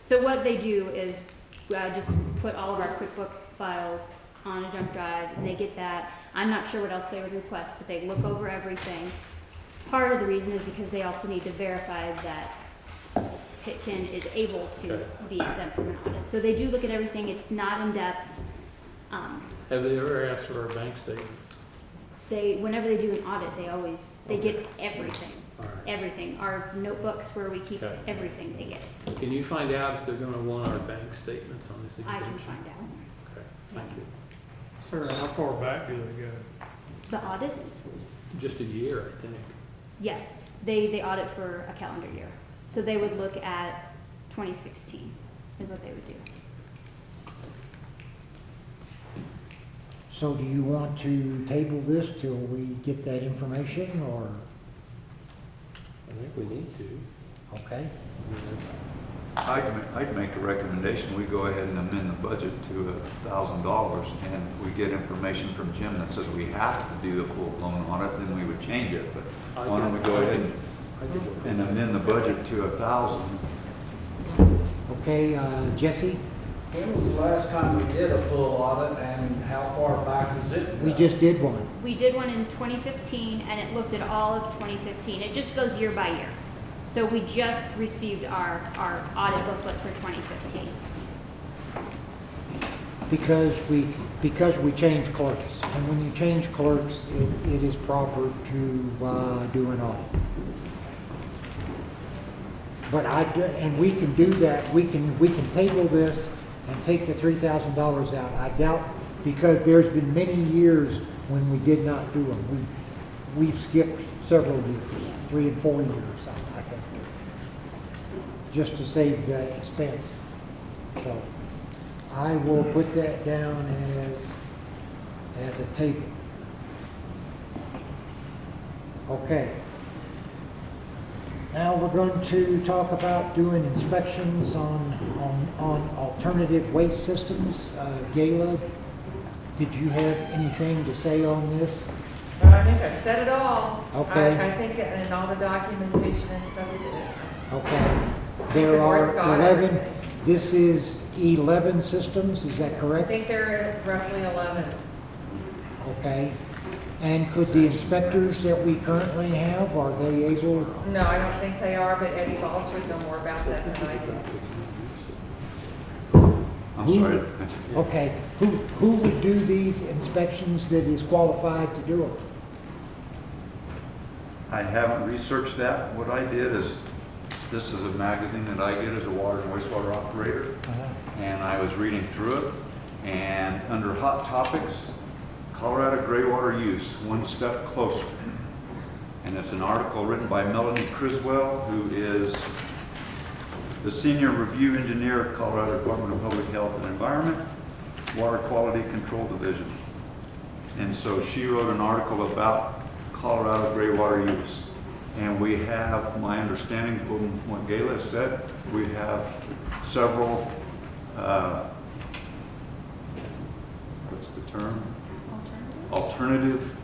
so what they do is just put all of our QuickBooks files on a jump drive and they get that. I'm not sure what else they would request, but they look over everything. Part of the reason is because they also need to verify that Pitkin is able to Okay. be exempt from an audit. So they do look at everything. It's not in depth. Have they ever asked for our bank statements? Whenever they do an audit, they get everything. All right. Everything. Our notebooks where we keep Okay. everything they get. Can you find out if they're gonna want our bank statements on this I exemption? can find out. Okay, thank you. Sir, how far back do they go? The audits? Just a year, I think. Yes, they audit for a calendar year. So they would look at 2016 is what they would do. so do you want to table this till we get that information, or, I think we need to. okay? I mean, I'd make a recommendation, we go ahead and amend the budget to $1,000, and if we get information from Jim that says we have to do the full-blown audit, then we would change it, but why don't we go ahead and amend the budget to 1,000? Okay, Jesse, When was the last time we did a full audit and how far back is it? we just did one. We did one in 2015 and it looked at all of 2015. It just goes year by year. So we just received our audit booklet for 2015. Because we changed clerks. And when you change clerks, it is proper to do an audit. But and we can do that, we can table this and take the $3,000 out. I doubt, because there's been many years when we did not do them. We've skipped several years, 3 and 4 years, I think, just to save the expense. So I will put that down as a table. Okay. Now we're going to talk about doing inspections on alternative waste systems. Gayla, did you have anything to say on this? I think I've said it all. Okay. I think, and all the documentation and stuff is in it. Okay. The There board's are got 11, everything. this is 11 systems, is that I correct? think there are roughly 11. Okay. And could the inspectors that we currently have, are they able, No, I don't think they are, but Eddie Balls would know more about that than I do. I'm sorry. okay, who would do these inspections that is qualified to do them? I haven't researched that. What I did is, this is a magazine that I get as a water and wastewater operator. And I was reading through it, and under hot topics, Colorado gray water use, one step closer. And it's an article written by Melanie Criswell, who is the Senior Review Engineer of Colorado Department of Public Health and Environment, Water Quality Control Division. And so she wrote an article about Colorado gray water use. And we have, my understanding from what Gayla said, we have several, what's the term? Alternative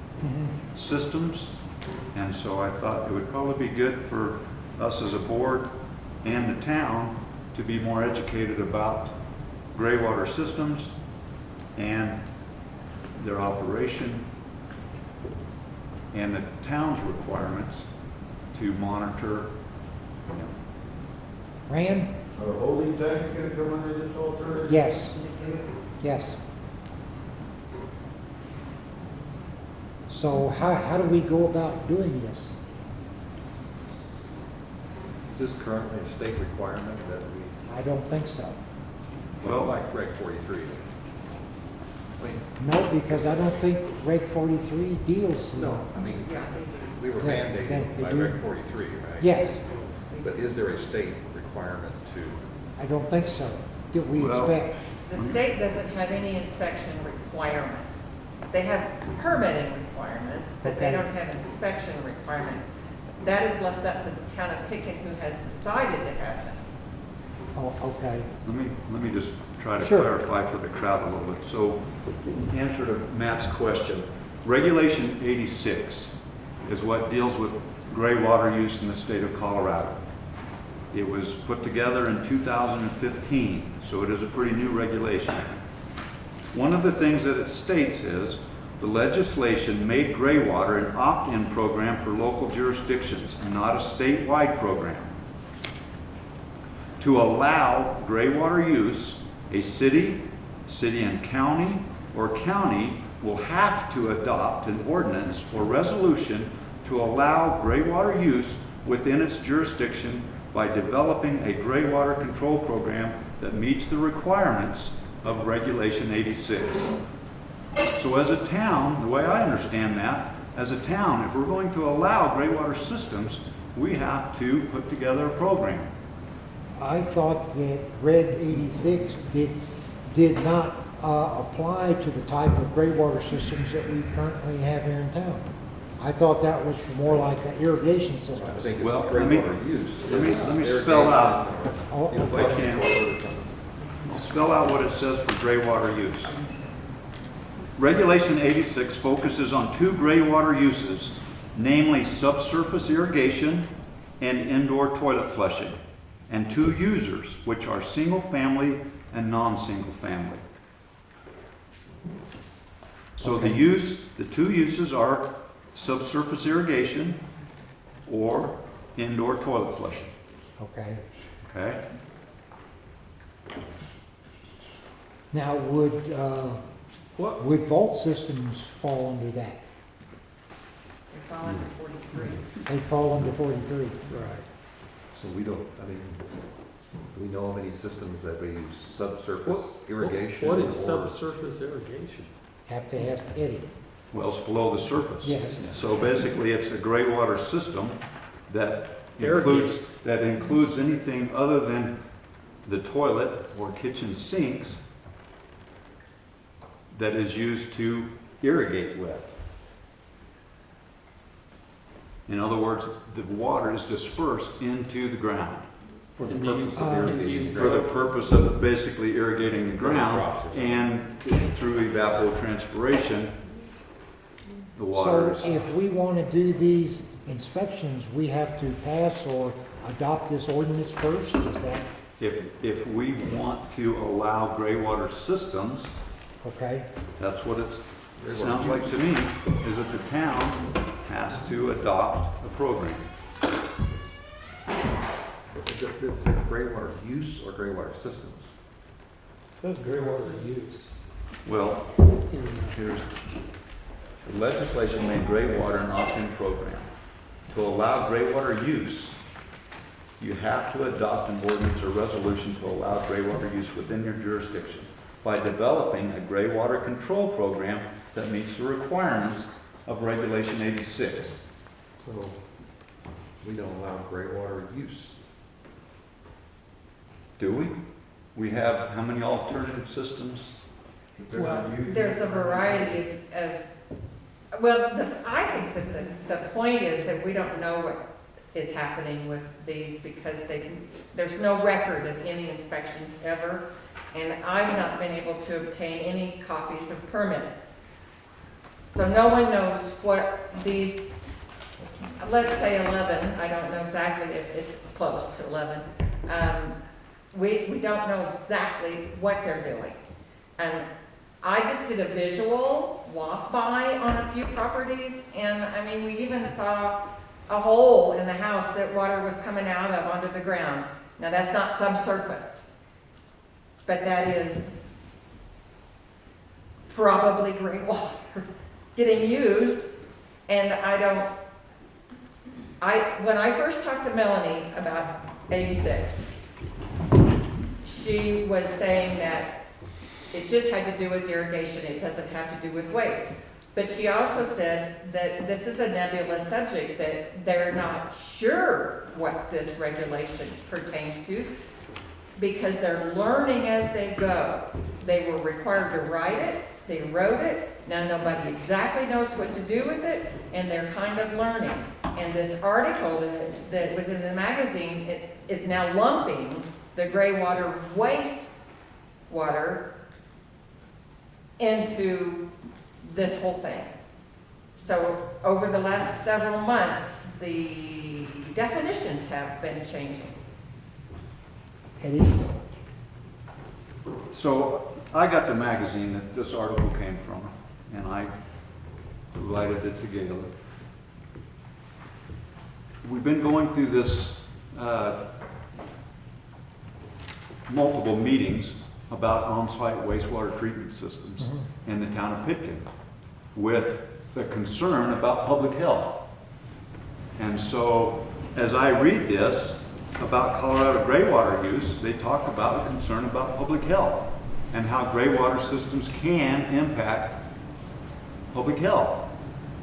systems. And so I thought it would probably be good for us as a board and the town to be more educated about gray water systems and their operation and the town's requirements to monitor. Rand? Are holding tanks gonna come under this alternative? Yes. Yes. So how do we go about doing this? Is this currently a state requirement that we, I don't think so. well, like Reg 43? No, because I don't think Reg 43 deals. No, I mean, we were They mandated by do. Reg 43, right? Yes, But is there a state requirement to? I don't think so. Do we Well- expect? The state doesn't have any inspection requirements. They have permitting requirements, but they Okay. don't have inspection requirements. That is left up to the town of Pickett, who has decided to have them. Oh, okay. Let me just try to Sure. clarify for the crowd a little bit. So, answer to Matt's question, Regulation 86 is what deals with gray water use in the state of Colorado. It was put together in 2015, so it is a pretty new regulation. One of the things that it states is the legislation made gray water an opt-in program for local jurisdictions and not a statewide program. To allow gray water use, a city and county, or county will have to adopt an ordinance or resolution to allow gray water use within its jurisdiction by developing a gray water control program that meets the requirements of Regulation 86. So as a town, the way I understand that, as a town, if we're going to allow gray water systems, we have to put together a program. I thought that Reg 86 did not apply to the type of gray water systems that we currently have here in town. I thought that was for more like irrigation systems. I think it's Well, gray let me- water use. let me spell out, Oh, if I can, I'll spell out what it says for gray water use. Regulation 86 focuses on two gray water uses, namely subsurface irrigation and indoor toilet flushing, and two users, which are single family and non-single family. So the two uses are subsurface irrigation or indoor toilet flushing, okay. okay? Now, would vault systems fall under that? They fall under 43. They fall under 43. Right. So we don't, I mean, do we know of any systems that we use subsurface irrigation? What is or- subsurface irrigation? Have to ask Eddie. Wells below the surface. Yes. So basically, it's a gray water system that includes anything other than the toilet or kitchen sinks that is used to irrigate with. In other words, the water is dispersed into the ground For the purpose of irrigating. for the purpose of basically irrigating the ground, and through evapotranspiration, the water So is. if we want to do these inspections, we have to pass or adopt this ordinance first? Is that If we want to allow gray water systems, okay? that's what it's It sounds like to me is that the town has to adopt a program. It says gray water use or gray water systems. It says gray water use. Well, here's, the legislation made gray water an opt-in program. To allow gray water use, you have to adopt an ordinance or resolution to allow gray water use within your jurisdiction by developing a gray water control program that meets the requirements of Regulation 86. So we don't allow gray water use. Do we? We have how many alternative systems? Well, there's a variety of, well, I think that the point is that we don't know what is happening with these because there's no record of any inspections ever, and I've not been able to obtain any copies of permits. So no one knows what these, let's say 11, I don't know exactly if it's close to 11. We don't know exactly what they're doing. I just did a visual walk by on a few properties, and I mean, we even saw a hole in the house that water was coming out of onto the ground. Now that's not subsurface, but that is probably gray water getting used. And when I first talked to Melanie about 86, she was saying that it just had to do with irrigation, it doesn't have to do with waste. But she also said that this is a nebulous subject, that they're not sure what this regulation pertains to because they're learning as they go. They were required to write it, they wrote it, now nobody exactly knows what to do with it, and they're kind of learning. And this article that was in the magazine, it is now lumping the gray water waste water into this whole thing. So over the last several months, the definitions have been changing. Eddie? So I got the magazine that this article came from, and I provided it to Gail. We've been going through this multiple meetings about on-site wastewater treatment systems in the town of Pitkin with the concern about public health. And so as I read this about Colorado gray water use, they talk about a concern about public health and how gray water systems can impact public health.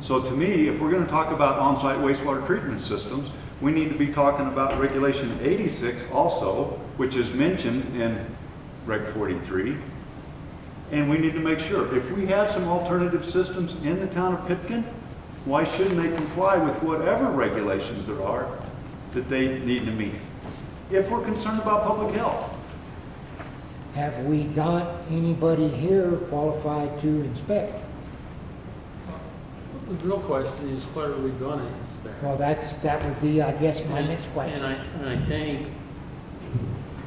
So to me, if we're going to talk about on-site wastewater treatment systems, we need to be talking about Regulation 86 also, which is mentioned in Reg 43. And we need to make sure, if we have some alternative systems in the town of Pitkin, why shouldn't they comply with whatever regulations there are that they need to meet? If we're concerned about public health. Have we got anybody here qualified to inspect? The real question is, what are we going to inspect? Well, that would be, I guess, my next question. And I think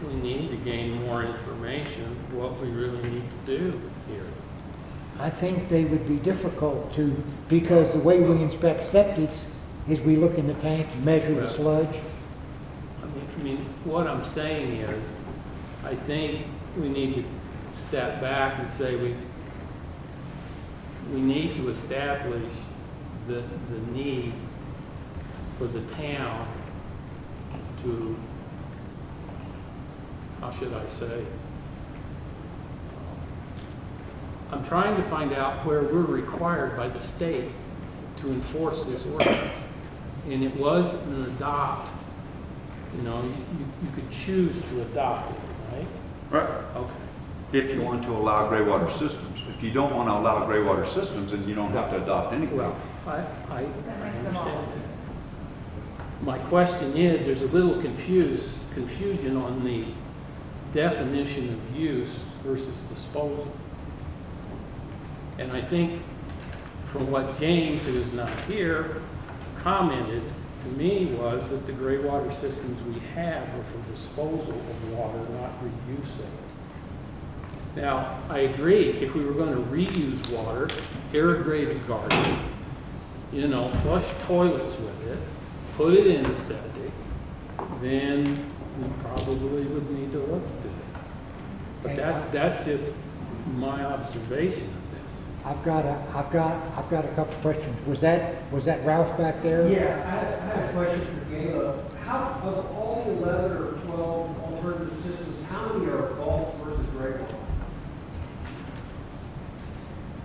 we need to gain more information, what we really need to do here. I think they would be difficult to, because the way we inspect septics is we look in the tank, measure the sludge. I mean, what I'm saying is, I think we need to step back and say we need to establish the need for the town to, how should I say? I'm trying to find out where we're required by the state to enforce this ordinance. And it was an adopt, you could choose to adopt it, right? Right. Okay. If you want to allow gray water systems. If you don't want to allow gray water systems, then you don't have to adopt anything. Well, I That makes them all. understand. My question is, there's a little confusion on the definition of use versus disposal. And I think from what James, who is not here, commented to me was that the gray water systems we have are for disposal of water, not reuse of it. Now, I agree, if we were going to reuse water, irrigated garden, you know, flush toilets with it, put it in the septic, then we probably would need to look at this. But that's just my observation of this. I've got a couple questions. Was that Ralph back there? Yeah, I have a question for Gayla. How, of all the 11 or 12 alternative systems, how many are vaults versus gray water?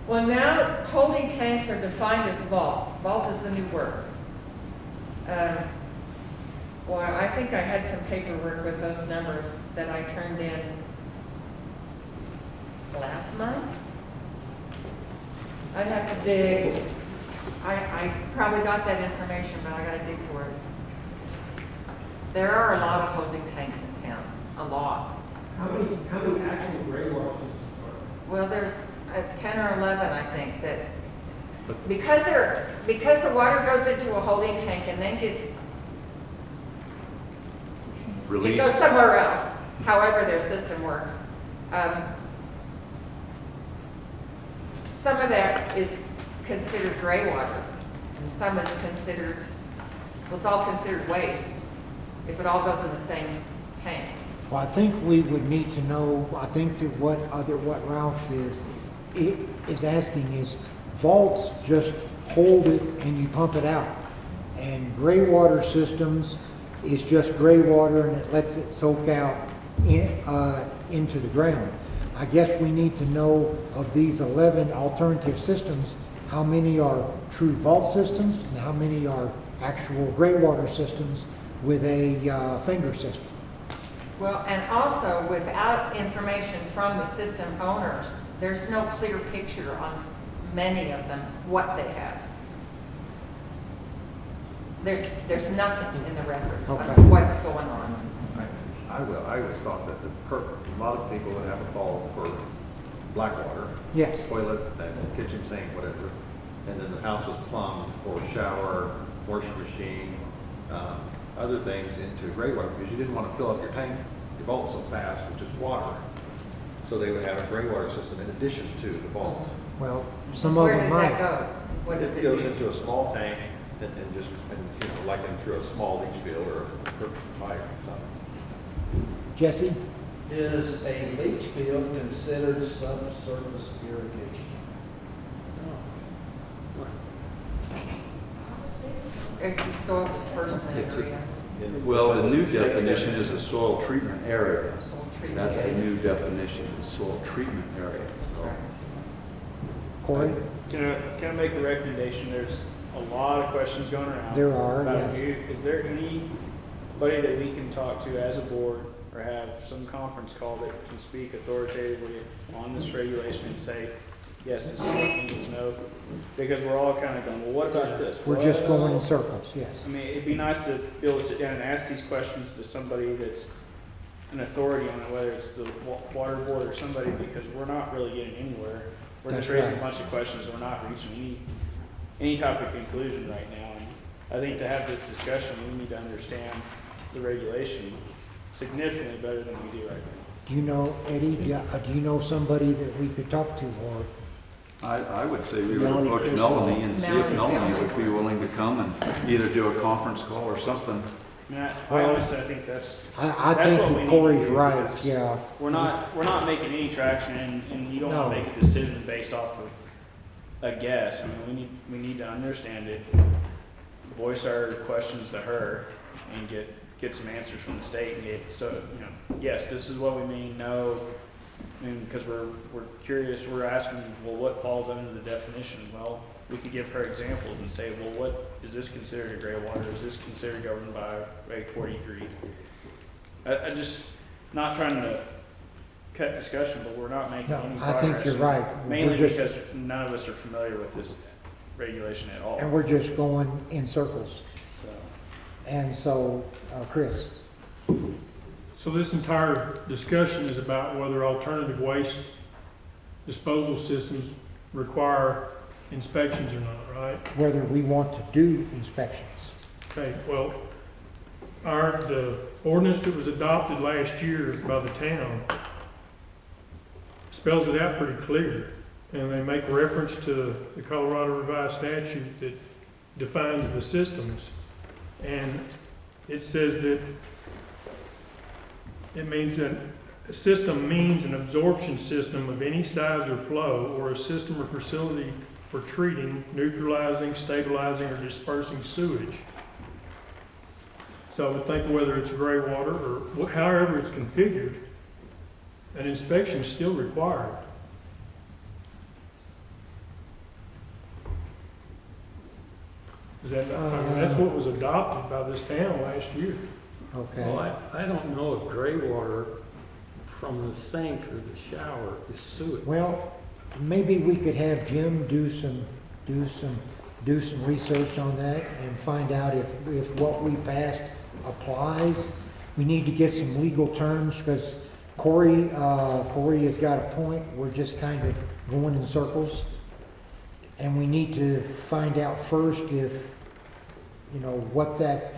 Well, now that holding tanks are defined as vaults. Vault is the new word. Well, I think I had some paperwork with those numbers that I turned in last month. I'd have to dig. I probably got that information, but I gotta dig for it. There are a lot of holding tanks in town, a lot. How many actual gray water systems are Well, there's 10 or 11, I think, that, because the water goes into a holding tank and then gets, it Released. goes somewhere else, however their system works. Some of that is considered gray water, and some is considered, well, it's all considered waste, if it all goes in the same tank. Well, I think we would need to know, I think that what Ralph is asking is vaults just hold it and you pump it out. And gray water systems is just gray water and it lets it soak out into the ground. I guess we need to know of these 11 alternative systems, how many are true vault systems and how many are actual gray water systems with a finger system. Well, and also, without information from the system owners, there's no clear picture on many of them, what they have. There's nothing in the records on what's going on. I always thought that a lot of people would have a vault for black water. Yes. Toilet, and kitchen sink, whatever. And then the house was plumbed for shower, washing machine, other things into gray water because you didn't want to fill up your tank, your vault so fast with just water. So they would have a gray water system in addition to the vault. Well, some of them might. Where does that go? What does It it goes do? into a small tank and just, you know, like through a small leach field or a pipe or something. Jesse? Is a leach field considered subsurface irrigation? It's a soil disbursement area. Well, the new definition is a soil treatment area. Soil treatment That's the area. new definition, is soil treatment area. So, Corey? Can I make a recommendation? There's a lot of questions going around. There are, about yes. Is there anybody that we can talk to as a board or have some conference call that can speak authoritatively on this regulation and say, yes, this is what means, no? Because we're all kind of going, well, what about this? We're just Well, going in circles, yes. I mean, it'd be nice to be able to sit down and ask these questions to somebody that's an authority on it, whether it's the water board or somebody, because we're not really getting anywhere. We're just That's raising right. a bunch of questions. We're not reaching any type of conclusion right now. And I think to have this discussion, we need to understand the regulation significantly better than we do right now. Do you know, Eddie, do you know somebody that we could talk to or? I would say we would Melanie approach Chris. Melanie and see if Melanie's the Melanie only would be one. willing to come and either do a conference call or something. I mean, I Well, honestly, I think that's I that's think what we that need to Corey's do, right, because yeah. We're not making any traction, and you don't want No. to make a decision based off of a guess. I mean, we need to understand it, voice our questions to her, and get some answers from the state, and yes, this is what we mean. No, I mean, because we're curious. We're asking, well, what falls under the definition? Well, we could give her examples and say, well, what is this considered a gray water? Is this considered governed by Reg 43? I just not trying to cut discussion, but we're not making No, any I progress. think you're right. Mainly We're just- because none of us are familiar with this regulation at all. And we're just going in circles. So, And so, Chris? So this entire discussion is about whether alternative waste disposal systems require inspections or not, right? Whether we want to do inspections. Okay, well, the ordinance that was adopted last year by the town spells it out pretty clear. and they make reference to the Colorado Revised Statute that defines the systems. And it says that it means that a system means an absorption system of any size or flow, or a system or facility for treating, neutralizing, stabilizing, or dispersing sewage. So I would think whether it's gray water or however it's configured, an inspection is still required. Is that, I mean, that's what was adopted by this town last year. Okay. Well, I don't know if gray water from the sink or the shower is sewage. Well, maybe we could have Jim do some research on that and find out if what we passed applies. We need to get some legal terms, because Corey has got a point. We're just kind of going in circles. And we need to find out first if, you know, what that,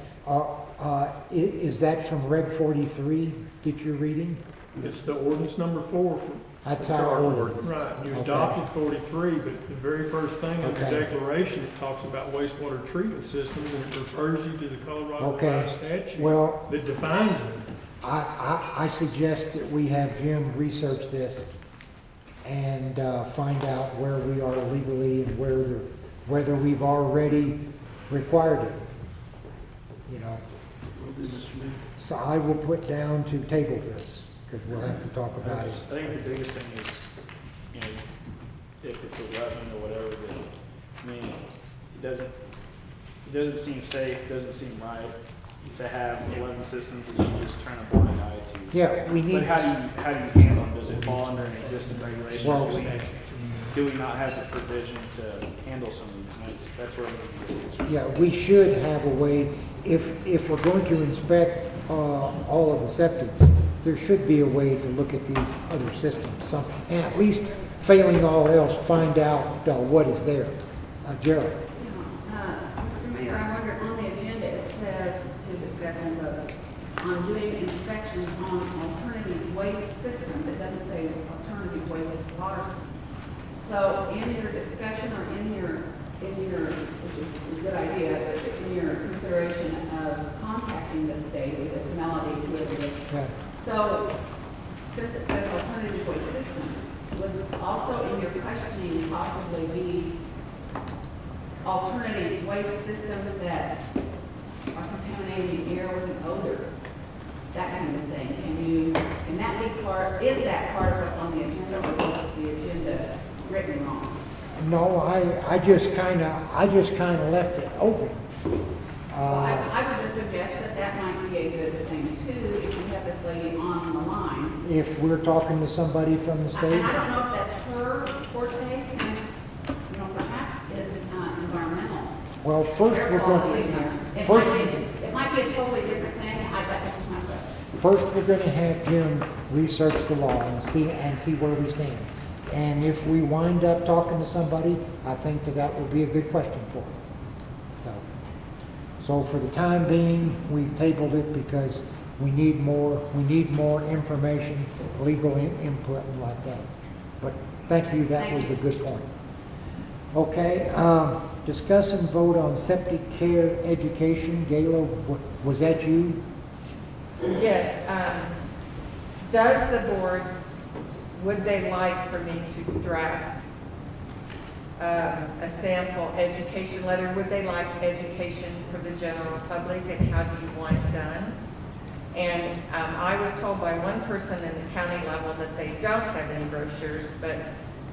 is that from Reg 43 that you're reading? It's the ordinance number 4. That's our ordinance. Right, you Okay. adopted 43, but the very first thing in the Okay. declaration, it talks about wastewater treatment systems, and it refers you to the Colorado Okay. Revised Statute Well, that defines them. I suggest that we have Jim research this and find out where we are legally and whether we've already required it. You know, so I will put down to table this, because we'll have to talk about it. I think the biggest thing is, you know, if it's 11 or whatever, then, I mean, it doesn't seem safe, it doesn't seem right to have 11 systems that you just turn a blind eye to. Yeah, we need. But how do you handle them? Does it fall under an existing regulation? Well, Do we not have the provision to handle some of these? That's where we need to get. Yeah, we should have a way, if we're going to inspect all of the septics, there should be a way to look at these other systems, and at least, failing all else, find out what is there. Gerald? Mr. Mayor, I wonder, on the agenda, it says to discuss and vote on doing inspections on alternative waste systems. It doesn't say alternative waste water systems. So in your discussion or in your, which is a good idea, but in your consideration of contacting the state with this melody, with this. Yeah. So since it says alternative waste system, would also in your questioning possibly be alternative waste systems that are contaminating the air with an odor, that kind of thing? Can that be part, is that part of what's on the agenda, or is the agenda written wrong? No, I just kind of left it open. Well, I would just suggest that might be a good thing too, if you have this lady on the line. If we're talking to somebody from the state. And I don't know if that's her forte, since, you know, perhaps it's environmental. Well, first we're going It might be a totally different thing. That's just my question. First, we're going to have Jim research the law and see where we stand. And if we wind up talking to somebody, I think that would be a good question for him. So for the time being, we've tabled it because we need more information, legal input and like that. But thank you, that was a good point. Okay, discuss and vote on septic care education. Gayla, was that you? Yes, does the board, would they like for me to draft a sample education letter? Would they like education for the general public, and how do you want it done? And I was told by one person in the county level that they don't have any brochures, but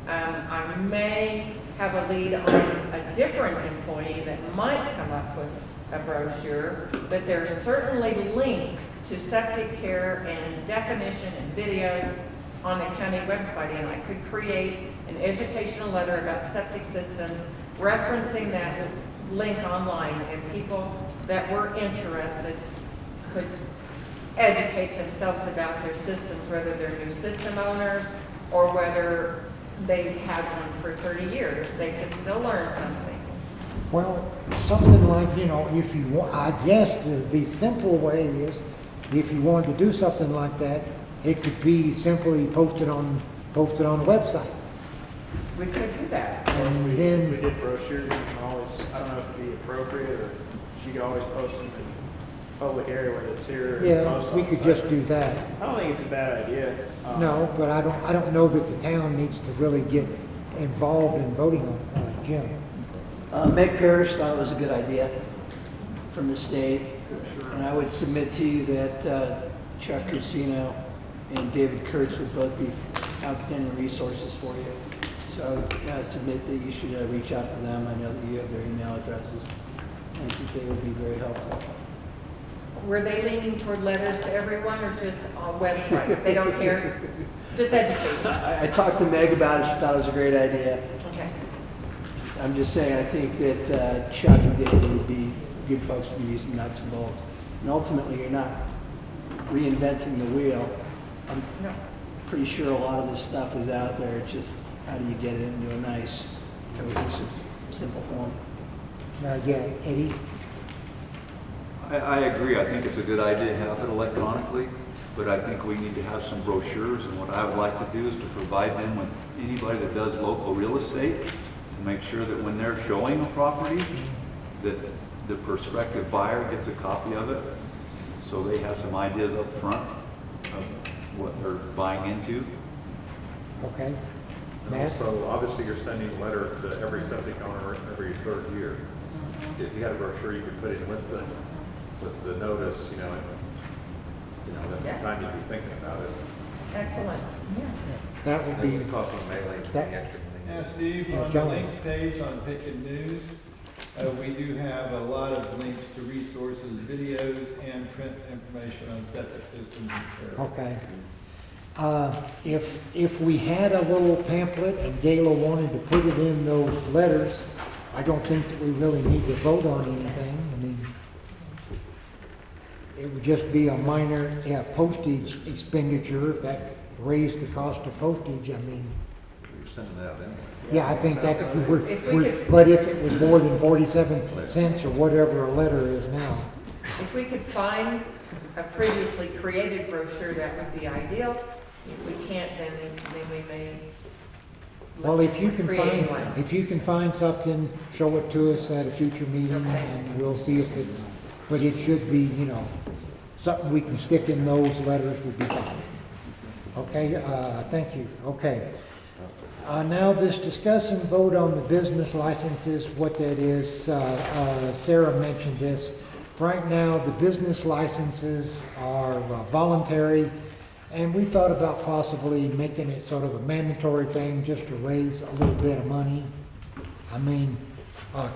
I may have a lead on a different employee that might come up with a brochure, but there are certainly links to septic care and definition and videos on the county website, and I could create an educational letter about septic systems referencing that link online, and people that were interested could educate themselves about their systems, whether they're new system owners or whether they've had one for 30 years. They could still learn something. Well, something like, if you want, I guess the simple way is, if you wanted to do something like that, it could be simply posted on the website. We could do that. And If we then, did brochures, we can always, I don't know if it'd be appropriate, or she could always post them in public area where it's here. or the yeah, post we could office. just do that. I don't think it's a bad idea. No, but I don't know that the town needs to really get involved in voting on Jim. Meg Parrish thought it was a good idea from the state, and I would submit to you that Chuck Cusino and David Kurtz would both be outstanding resources for you. So I would submit that you should reach out to them. I know that you have their email addresses, and I think they would be very helpful. Were they leaning toward letters to everyone or just a website? They don't care? Just education? I talked to Meg about it. She thought it was a great idea. Okay. I'm just saying, I think that Chuck and David would be good folks to give you some nuts and bolts. And ultimately, you're not reinventing the wheel. I'm No. pretty sure a lot of this stuff is out there. It's just how do you get it into a nice, cohesive, simple form. Yeah, Eddie? I agree. I think it's a good idea to have it electronically, but I think we need to have some brochures, and what I would like to do is to provide them with anybody that does local real estate to make sure that when they're showing a property, that the prospective buyer gets a copy of it, so they have some ideas up front of what they're buying into. Okay. And Matt? also, obviously, you're sending a letter to every septic owner every third year. If you had a brochure, you could put in with the notice, that's the time you'd be thinking about it. Excellent. Yeah. That would be, And the cost of mailing, the that- extra money. Now, Steve, Yeah, on the John. links page on Pickett News, we do have a lot of links to resources, videos, and print information on septic systems and repair. okay. If we had a little pamphlet and Gayla wanted to put it in those letters, I don't think that we really need to vote on anything. I mean, it would just be a minor, postage expenditure. If that raised the cost of postage, I mean, You're sending it out anyway. yeah, I think that's, If we could- but if it was more than 47 cents or whatever a letter is now. If we could find a previously created brochure, that would be ideal. If we can't, then we may. Well, look if you into can creating find, one. if you can find something, show it to us at a future meeting, Okay. and we'll see if it's, but it should be, something we can stick in those letters would be fine. Okay, thank you, okay. Now, this discuss and vote on the business licenses, what that is, Sarah mentioned this. Right now, the business licenses are voluntary, and we thought about possibly making it sort of a mandatory thing just to raise a little bit of money. I mean,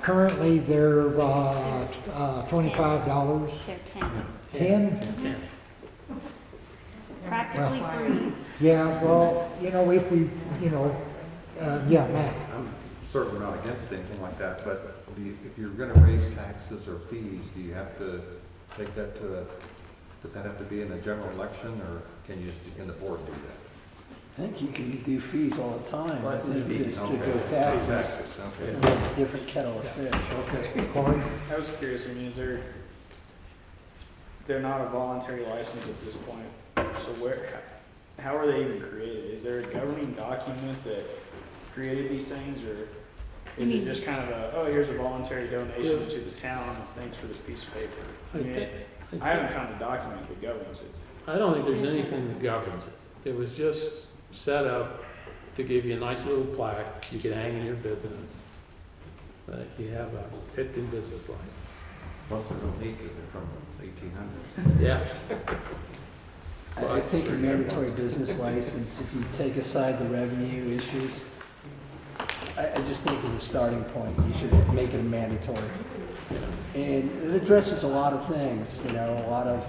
currently they're $25. They're 10. 10? Practically free. Yeah, well, if we, yeah, Matt. I'm certainly not against anything like that, but if you're gonna raise taxes or fees, do you have to take that does that have to be in a general election, or can the board do that? I think you can do fees all the time. I think that to go Okay. taxes Okay. is a different kettle of fish. Okay. Corey? I was curious, they're not a voluntary license at this point, so how are they even created? Is there a governing document that created these things, or is it just kind of here's a voluntary donation to the town, thanks for this piece of paper? I haven't found a document that governs it. I don't think there's anything that governs it. It was just set up to give you a nice little plaque you could hang in your business, that you have a Pitkin business license. Plus, they're unique, they're from 1800s. Yeah. I think a mandatory business license, if you take aside the revenue issues, I just think as a starting point, you should make it mandatory. And it addresses a lot of things, a lot of,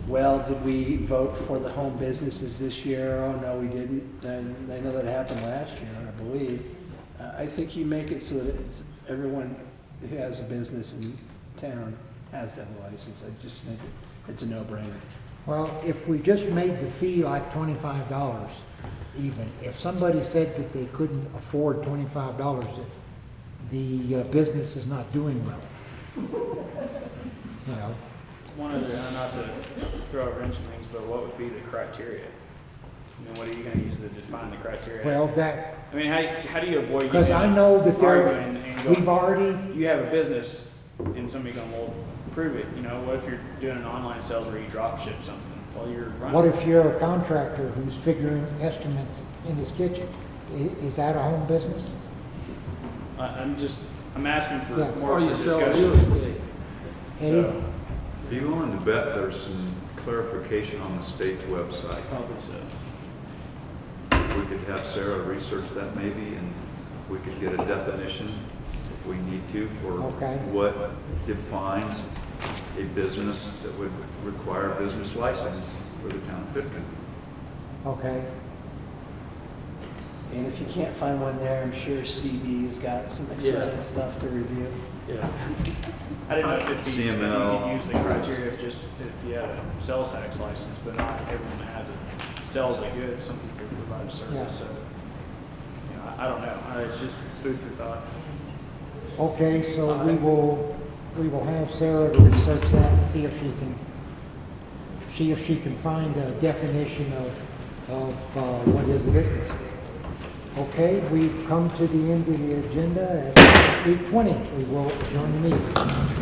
well, did we vote for the home businesses this year? Oh, no, we didn't. And I know that happened last year, I believe. I think you make it so that everyone who has a business in town has to have a license. I just think it's a no-brainer. Well, if we just made the fee like $25 even, if somebody said that they couldn't afford $25, that the business is not doing well. One other, not to throw a wrench in things, but what would be the criteria? then what are you gonna use to define the criteria? Well, that, I mean, how do you avoid? because getting I know that arguing and going- we've already, You have a business and somebody going, well, prove it, you know, what if you're doing an online sales where you drop ship something while you're running? what if you're a contractor who's figuring estimates in his kitchen? Is that a home business? I'm asking for Yeah. more Or for you sell real discussion. estate. Eddie? So, Are you willing to bet there's some clarification on the state's website? probably so. If we could have Sarah research that maybe, and we could get a definition if we need to for Okay. what defines a business that would require a business license for the town of Pitkin. Okay. And if you can't find one there, I'm sure CB's got some exciting Yeah. stuff to review. Yeah. I didn't know if it'd be, if you CML. could use the criteria of just if you have a sales tax license, but not everyone that has it sells a good, some people provide a Yeah. service, so. You know, I don't know, it's just food for thought. Okay, so we will have Sarah to research that and see if she can find a definition of what is a business. Okay, we've come to the end of the agenda at 8:20. We will adjourn the meeting.